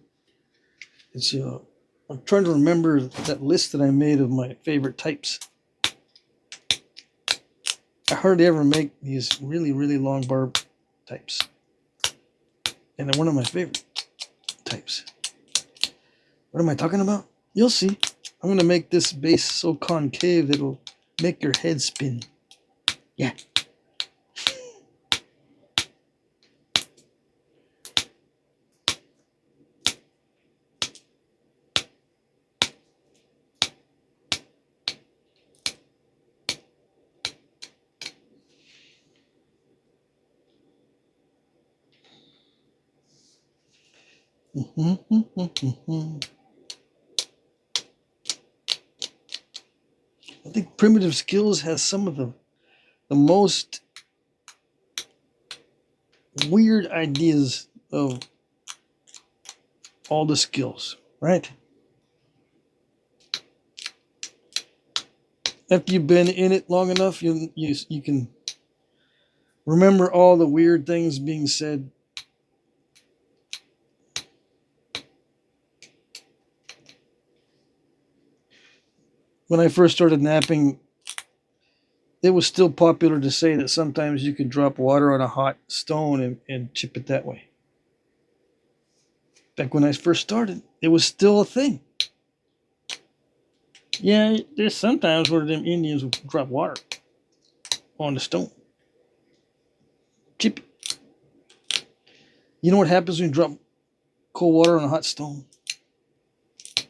It's I'm trying to remember that list that I made of my favorite types. I hardly ever make these really, really long barb types. And they're one of my favorite types. What am I talking about? You'll see. I'm going to make this base so concave that it'll make your head spin. Yeah. I think Primitive Skills has some of the most weird ideas of all the skills, right? After you've been in it long enough, you can remember all the weird things being said. When I first started napping, it was still popular to say that sometimes you could drop water on a hot stone and chip it that way. Back when I first started, it was still a thing. Yeah, there's sometimes where them Indians would drop water on the stone. Chip it. You know what happens when you drop cold water on a hot stone?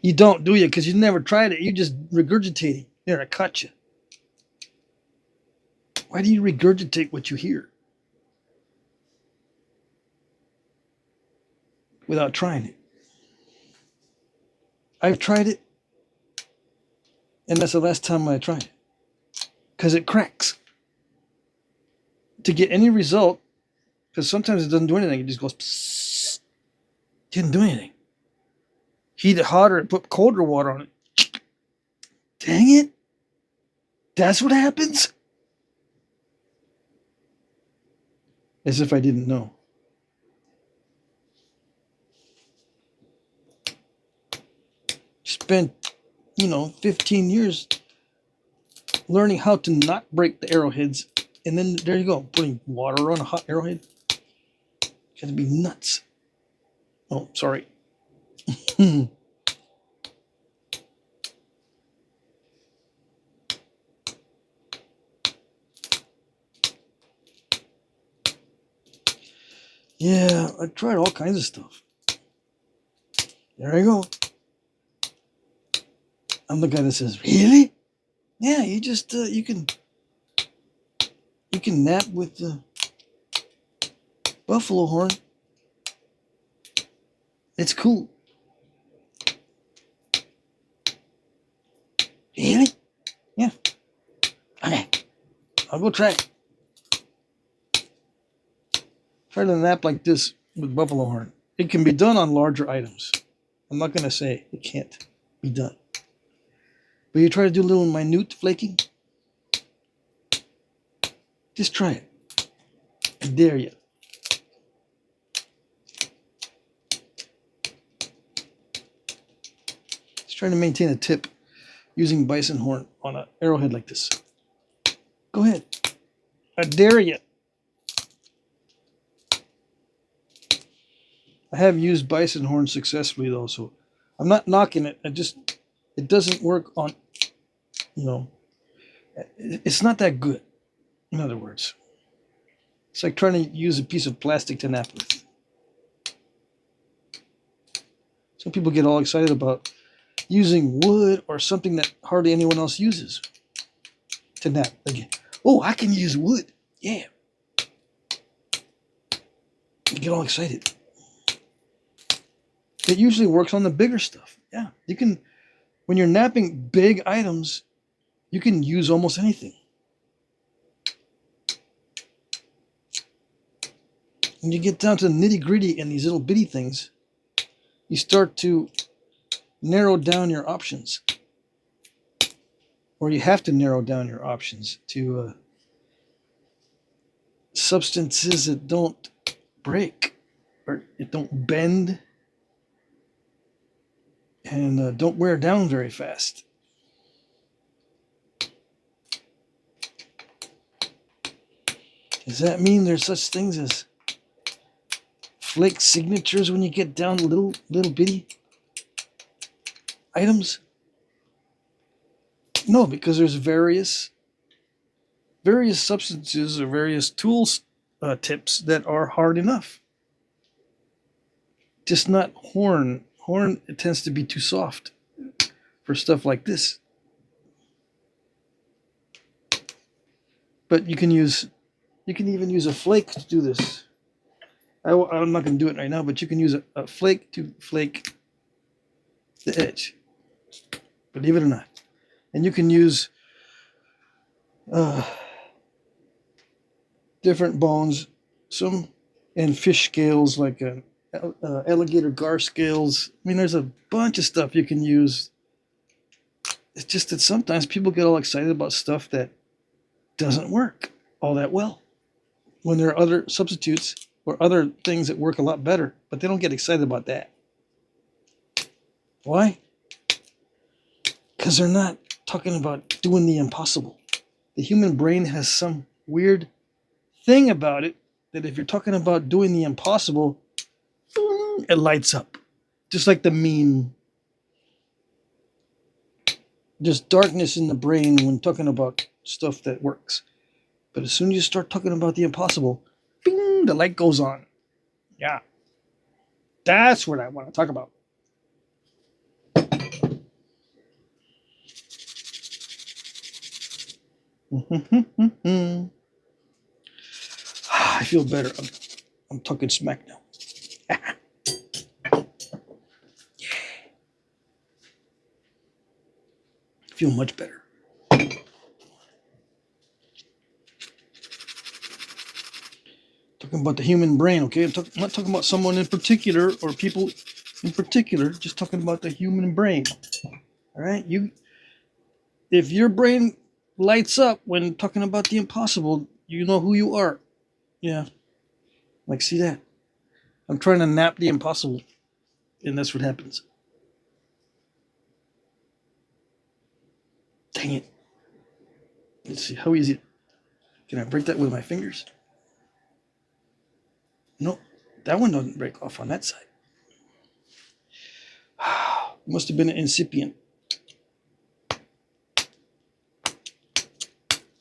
You don't, do you? Because you never tried it. You just regurgitating. There, I caught you. Why do you regurgitate what you hear without trying it? I've tried it, and that's the last time I tried it. Because it cracks. To get any result, because sometimes it doesn't do anything. It just goes, psst. Didn't do anything. Heat it hotter and put colder water on it. Dang it. That's what happens? As if I didn't know. Spent, 15 years learning how to not break the arrowheads. And then there you go, putting water on a hot arrowhead. Gotta be nuts. Oh, sorry. Yeah, I tried all kinds of stuff. There I go. I'm the guy that says, really? Yeah, you just you can nap with the buffalo horn. It's cool. Really? Yeah. Okay. I'll go try it. Try to nap like this with buffalo horn. It can be done on larger items. I'm not going to say it can't be done. But you try to do a little minute flaking, just try it. I dare you. Just trying to maintain a tip using bison horn on an arrowhead like this. Go ahead. I dare you. I have used bison horn successfully though, so I'm not knocking it. It doesn't work on, it's not that good. In other words, it's like trying to use a piece of plastic to nap with. Some people get all excited about using wood or something that hardly anyone else uses to nap. Like, oh, I can use wood. Yeah. You get all excited. It usually works on the bigger stuff. Yeah. You can, when you're napping big items, you can use almost anything. When you get down to the nitty gritty and these little bitty things, you start to narrow down your options. Or you have to narrow down your options to substances that don't break or it don't bend and don't wear down very fast. Does that mean there's such things as flake signatures when you get down to little bitty items? No, because there's various substances or various tools tips that are hard enough. Just not horn. Horn, it tends to be too soft for stuff like this. But you can even use a flake to do this. I'm not going to do it right now, but you can use a flake to flake the edge. Believe it or not. And you can use different bones, some and fish scales like alligator gar scales. I mean, there's a bunch of stuff you can use. It's just that sometimes people get all excited about stuff that doesn't work all that well when there are other substitutes or other things that work a lot better, but they don't get excited about that. Why? Because they're not talking about doing the impossible. The human brain has some weird thing about it that if you're talking about doing the impossible, it lights up. Just like the meme. Just darkness in the brain when talking about stuff that works. But as soon as you start talking about the impossible, bing, the light goes on. Yeah. That's what I want to talk about. I feel better. I'm talking smack now. I feel much better. Talking about the human brain, okay? I'm not talking about someone in particular or people in particular, just talking about the human brain. All right? If your brain lights up when talking about the impossible, you know who you are. Yeah. Like, see that? I'm trying to nap the impossible, and that's what happens. Dang it. Let's see, how easy. Can I break that with my fingers? No, that one doesn't break off on that side. Must have been an incipient.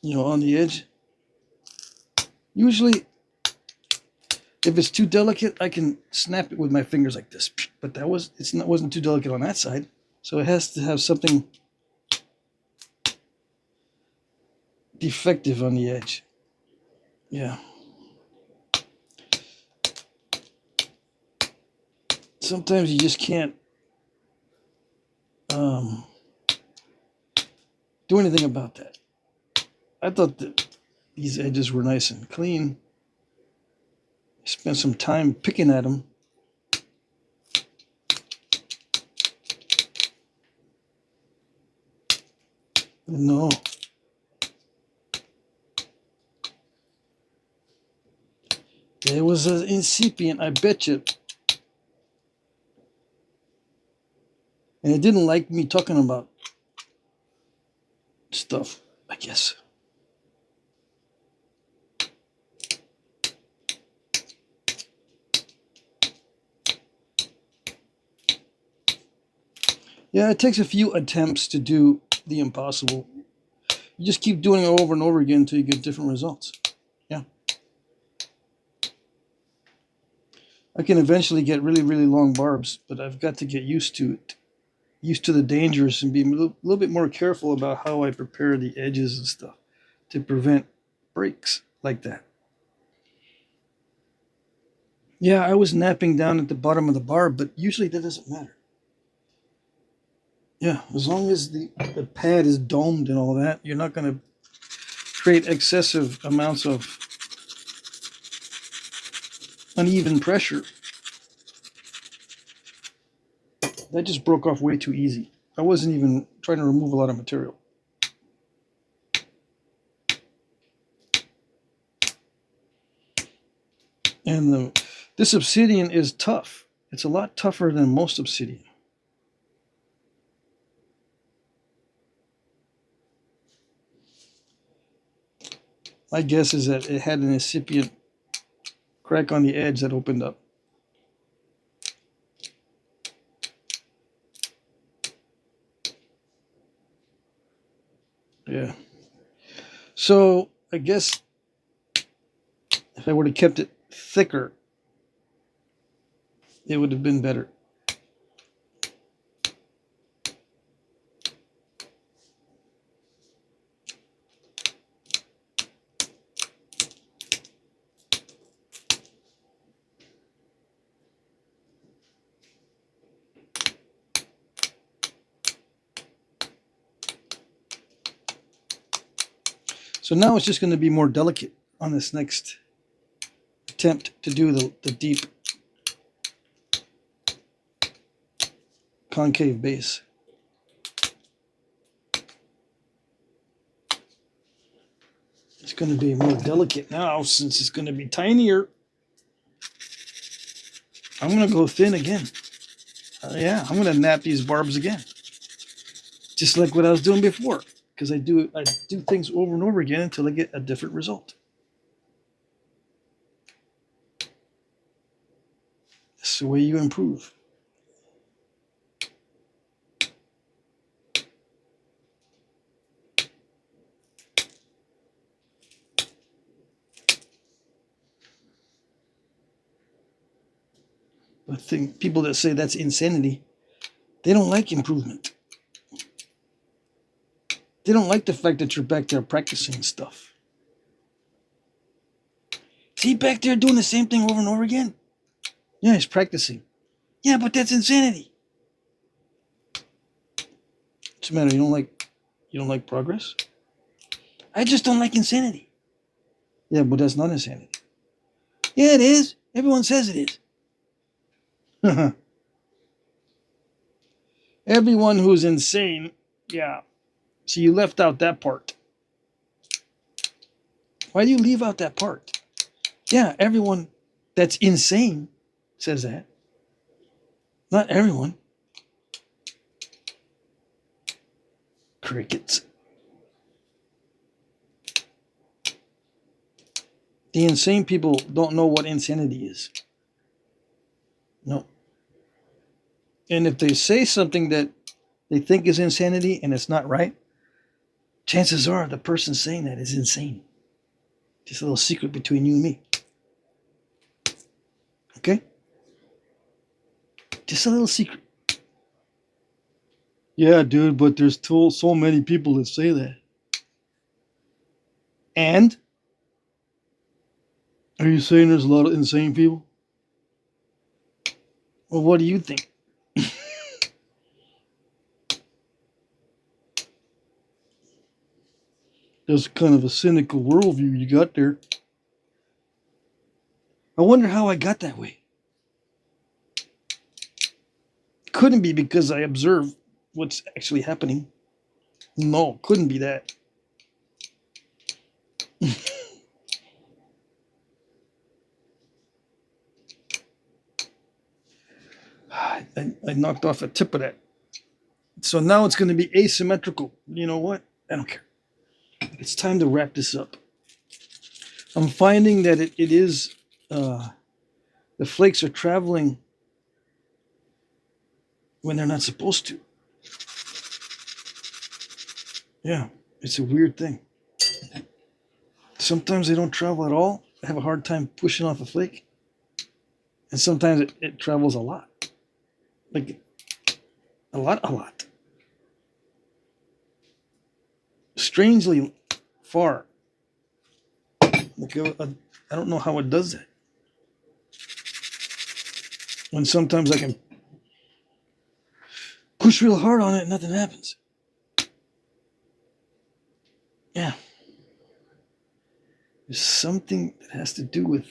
On the edge. Usually, if it's too delicate, I can snap it with my fingers like this. But wasn't too delicate on that side. So it has to have something defective on the edge. Yeah. Sometimes you just can't do anything about that. I thought that these edges were nice and clean. I spent some time picking at them. No. It was an incipient, I bet you. And it didn't like me talking about stuff, I guess. Yeah, it takes a few attempts to do the impossible. You just keep doing it over and over again until you get different results. Yeah. I can eventually get really, really long barbs, but I've got to get used to it. Used to the dangers and be a little bit more careful about how I prepare the edges and stuff to prevent breaks like that. Yeah, I was napping down at the bottom of the barb, but usually that doesn't matter. Yeah, as long as the pad is domed and all that, you're not going to create excessive amounts of uneven pressure. That just broke off way too easy. I wasn't even trying to remove a lot of material. And this obsidian is tough. It's a lot tougher than most obsidian. My guess is that it had an incipient crack on the edge that opened up. Yeah. So I guess if I would have kept it thicker, it would have been better. So now it's just going to be more delicate on this next attempt to do the deep concave base. It's going to be more delicate now since it's going to be tinier. I'm going to go thin again. Yeah, I'm going to knap these barbs again. Just like what I was doing before. Because I do things over and over again until I get a different result. That's the way you improve. I think people that say that's insanity, they don't like improvement. They don't like the fact that you're back there practicing stuff. See, back there doing the same thing over and over again? Yeah, he's practicing. Yeah, but that's insanity. What's the matter? You don't like progress? I just don't like insanity. Yeah, but that's not insanity. Yeah, it is. Everyone says it is. Everyone who's insane, yeah. So you left out that part. Why do you leave out that part? Yeah, everyone that's insane says that. Not everyone. Crickets. The insane people don't know what insanity is. No. And if they say something that they think is insanity and it's not right, chances are the person saying that is insane. Just a little secret between you and me. Okay? Just a little secret. Yeah, dude, but there's so many people that say that. And? Are you saying there's a lot of insane people? Well, what do you think? That's kind of a cynical worldview you got there. I wonder how I got that way. Couldn't be because I observe what's actually happening. No, couldn't be that. I knocked off a tip of that. So now it's going to be asymmetrical. You know what? I don't care. It's time to wrap this up. I'm finding that it is, the flakes are traveling when they're not supposed to. Yeah, it's a weird thing. Sometimes they don't travel at all. I have a hard time pushing off a flake. And sometimes it travels a lot. Like, a lot. Strangely far. Like, I don't know how it does that. When sometimes I can push real hard on it and nothing happens. Yeah. There's something that has to do with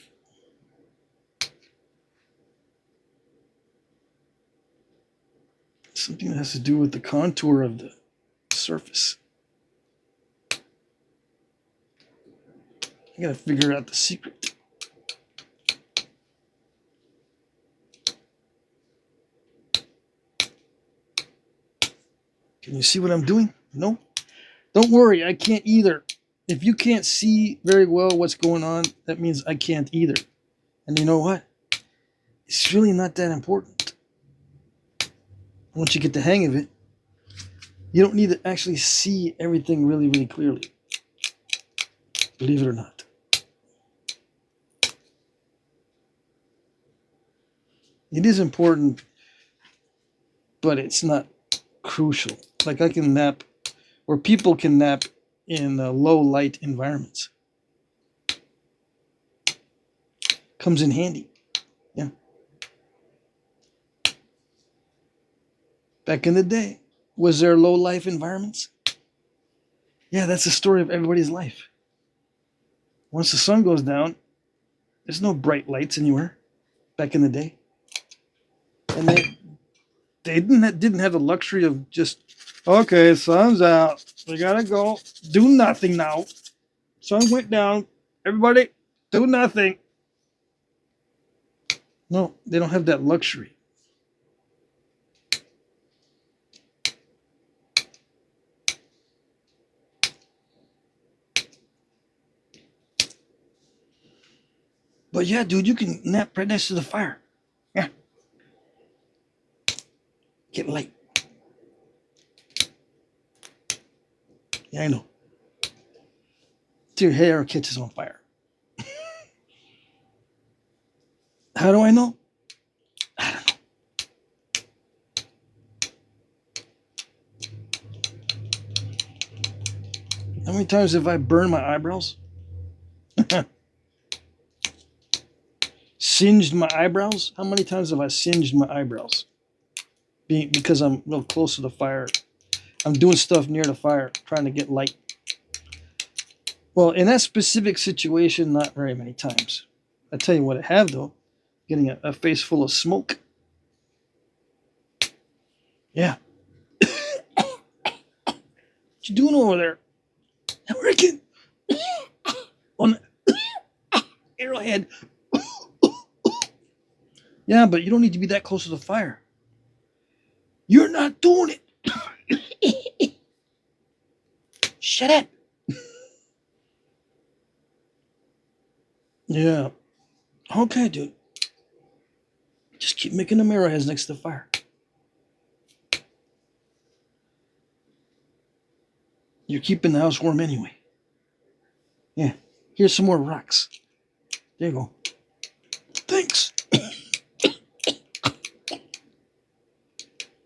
the contour of the surface. I gotta figure out the secret. Can you see what I'm doing? No? Don't worry, I can't either. If you can't see very well what's going on, that means I can't either. And you know what? It's really not that important. Once you get the hang of it, you don't need to actually see everything really, really clearly. Believe it or not. It is important, but it's not crucial. Like I can nap, or people can nap in low light environments. Comes in handy. Yeah. Back in the day, was there low life environments? Yeah, that's the story of everybody's life. Once the sun goes down, there's no bright lights anywhere back in the day. And they didn't have the luxury of just, okay, sun's out. We gotta go. Do nothing now. Sun went down. Everybody, do nothing. No, they don't have that luxury. But yeah, dude, you can nap right next to the fire. Yeah. Get light. Yeah, I know. Till your hair catches on fire. How do I know? I don't know. How many times have I burned my eyebrows? Singed my eyebrows? How many times have I singed my eyebrows? Because I'm real close to the fire. I'm doing stuff near the fire, trying to get light. Well, in that specific situation, not very many times. I tell you what I have, though. Getting a face full of smoke. Yeah. What you doing over there? I'm working on Arrowhead. Yeah, but you don't need to be that close to the fire. You're not doing it. Shut up. Yeah. Okay, dude. Just keep making them arrowheads next to the fire. You're keeping the house warm anyway. Yeah. Here's some more rocks. There you go. Thanks.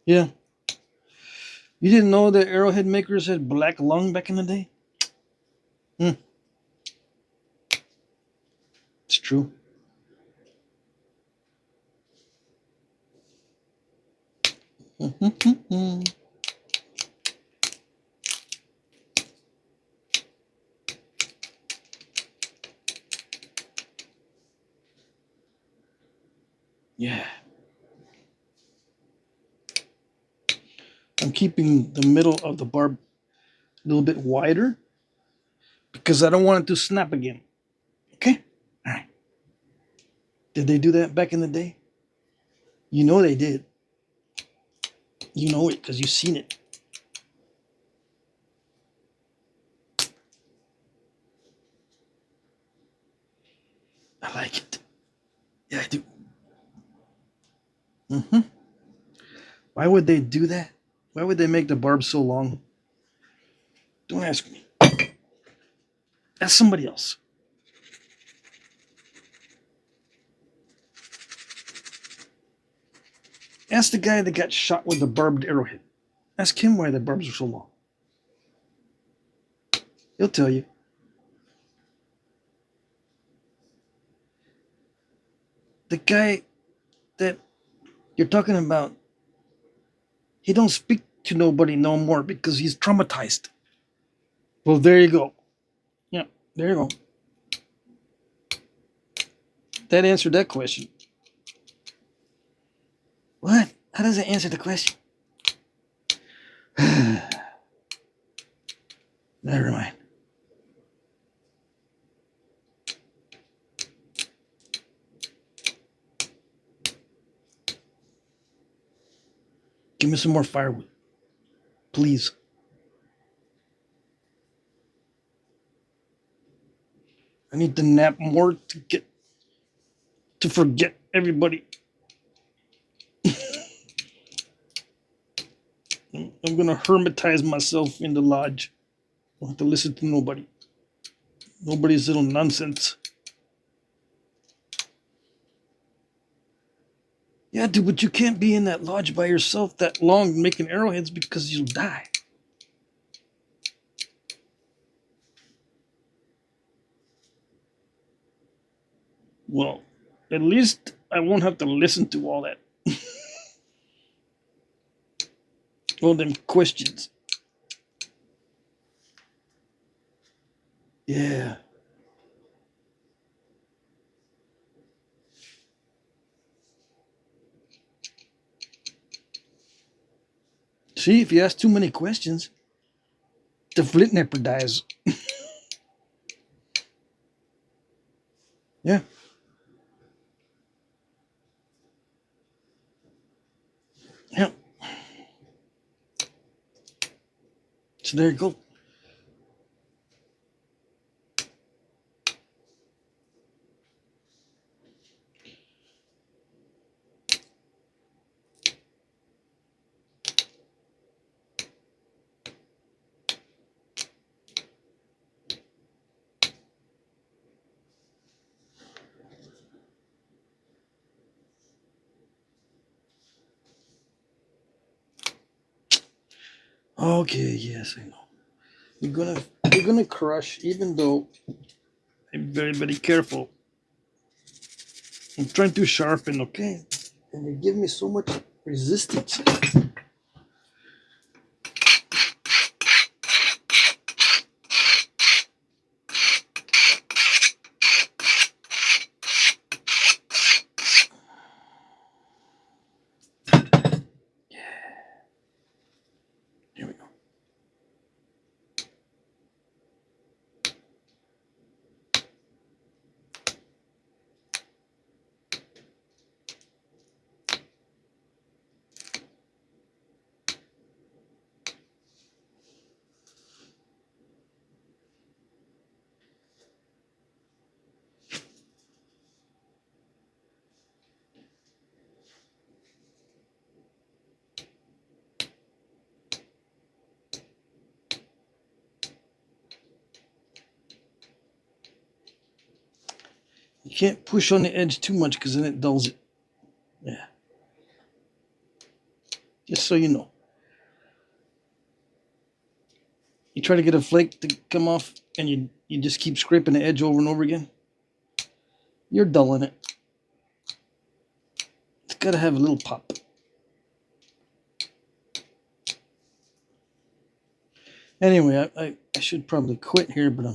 Yeah. You didn't know that arrowhead makers had black lung back in the day? It's true. Yeah. I'm keeping the middle of the barb a little bit wider because I don't want it to snap again. Okay? All right. Did they do that back in the day? You know they did. You know it because you've seen it. I like it. Yeah, I do. Why would they do that? Why would they make the barb so long? Don't ask me. Ask somebody else. Ask the guy that got shot with the barbed arrowhead. Ask him why the barbs are so long. He'll tell you. The guy that you're talking about, he don't speak to nobody no more because he's traumatized. Well, there you go. Yeah, there you go. That answered that question. What? How does it answer the question? Never mind. Give me some more firewood. Please. I need to nap more to forget everybody. I'm gonna hermitize myself in the lodge. I don't have to listen to nobody. Nobody's little nonsense. Yeah, dude, but you can't be in that lodge by yourself that long making arrowheads because you'll die. Well, at least I won't have to listen to all that. All them questions. Yeah. See, if you ask too many questions, the Flintknapping dies. Yeah. Yeah. So there you go. Okay, yes, I know. You're gonna crush, even though I'm very, very careful. I'm trying to sharpen, okay? And they give me so much resistance. Here we go. You can't push on the edge too much because then it dulls it. Yeah. Just so you know. You try to get a flake to come off and you just keep scraping the edge over and over again. You're dulling it. It's got to have a little pop. Anyway, I should probably quit here, but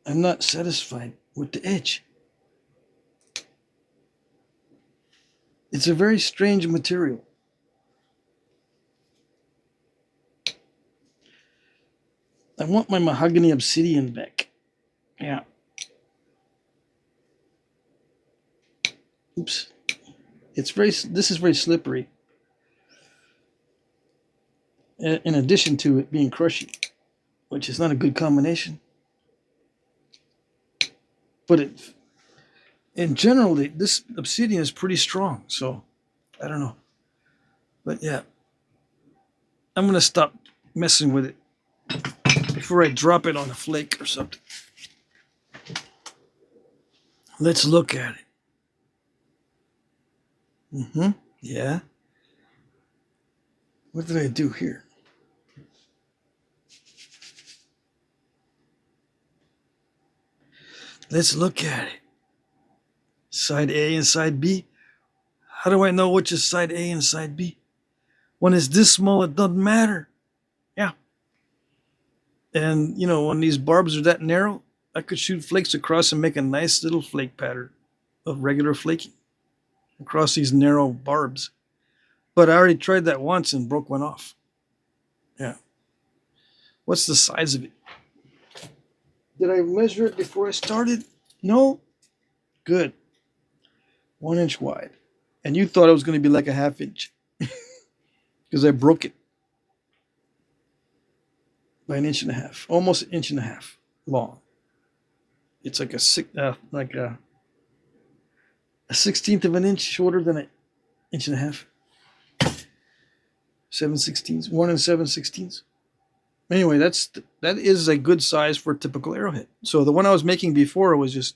I'm not satisfied with the edge. It's a very strange material. I want my mahogany obsidian back. Yeah. Oops. This is very slippery. In addition to it being crushy, which is not a good combination. But in general, this obsidian is pretty strong, so I don't know. But yeah, I'm gonna stop messing with it before I drop it on a flake or something. Let's look at it. Yeah. What did I do here? Let's look at it. Side A and side B. How do I know which is side A and side B? When it's this small, it doesn't matter. Yeah. And, when these barbs are that narrow, I could shoot flakes across and make a nice little flake pattern of regular flaking across these narrow barbs. But I already tried that once and broke one off. Yeah. What's the size of it? Did I measure it before I started? No? Good. 1 inch wide. And you thought it was going to be like a 1/2 inch because I broke it by 1.5 inches, almost 1.5 inches long. It's like a 1/16 of an inch shorter than 1.5 inches. 7/16, 1 and 7/16. Anyway, that is a good size for a typical arrowhead. So the one I was making before was just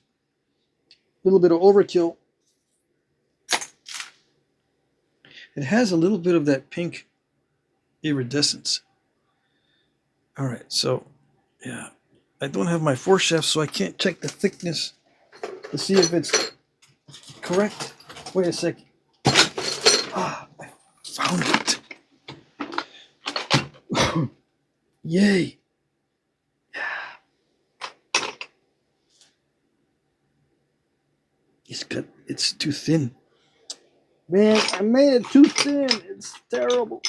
a little bit of overkill. It has a little bit of that pink iridescence. All right, so yeah, I don't have my foreshafts, so I can't check the thickness to see if it's correct. Wait a second. Ah, I found it. Yay. It's too thin. Man, I made it too thin. It's terrible.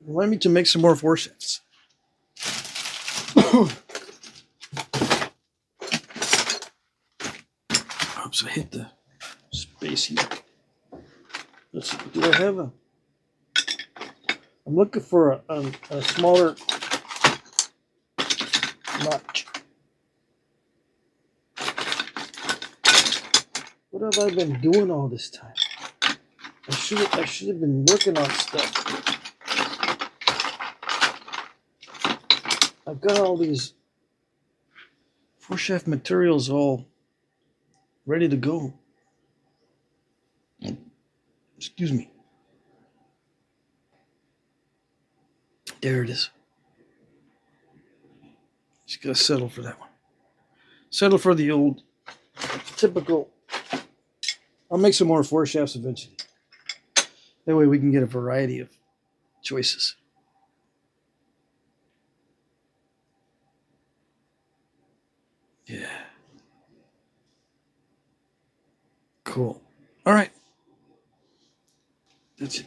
Remind me to make some more foreshafts. Oops, I hit the space here. Let's see, do I have a... I'm looking for a smaller notch. What have I been doing all this time? I should have been working on stuff. I've got all these foreshaft materials all ready to go. Excuse me. There it is. Just gotta settle for that one. Settle for the old typical. I'll make some more foreshafts eventually. That way we can get a variety of choices. Yeah. Cool. All right. That's it.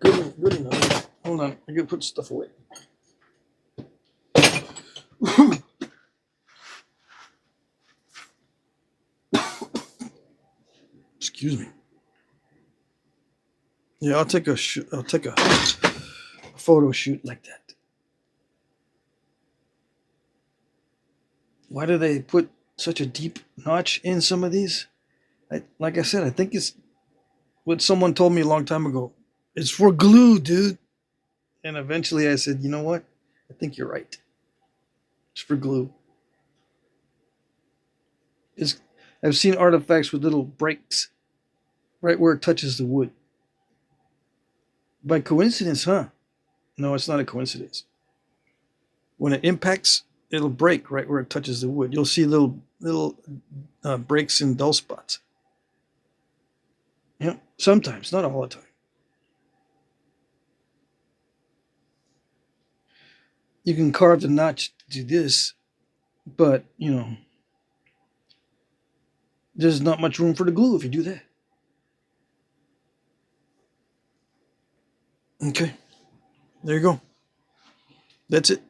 Good enough. Hold on. I gotta put stuff away. Excuse me. Yeah, I'll take a photo shoot like that. Why do they put such a deep notch in some of these? Like I said, I think it's what someone told me a long time ago. It's for glue, dude. And eventually I said, you know what? I think you're right. It's for glue. I've seen artifacts with little breaks right where it touches the wood. By coincidence, huh? No, it's not a coincidence. When it impacts, it'll break right where it touches the wood. You'll see little breaks in dull spots. Yeah, sometimes, not all the time. You can carve the notch to do this, but there's not much room for the glue if you do that. Okay, there you go. That's it.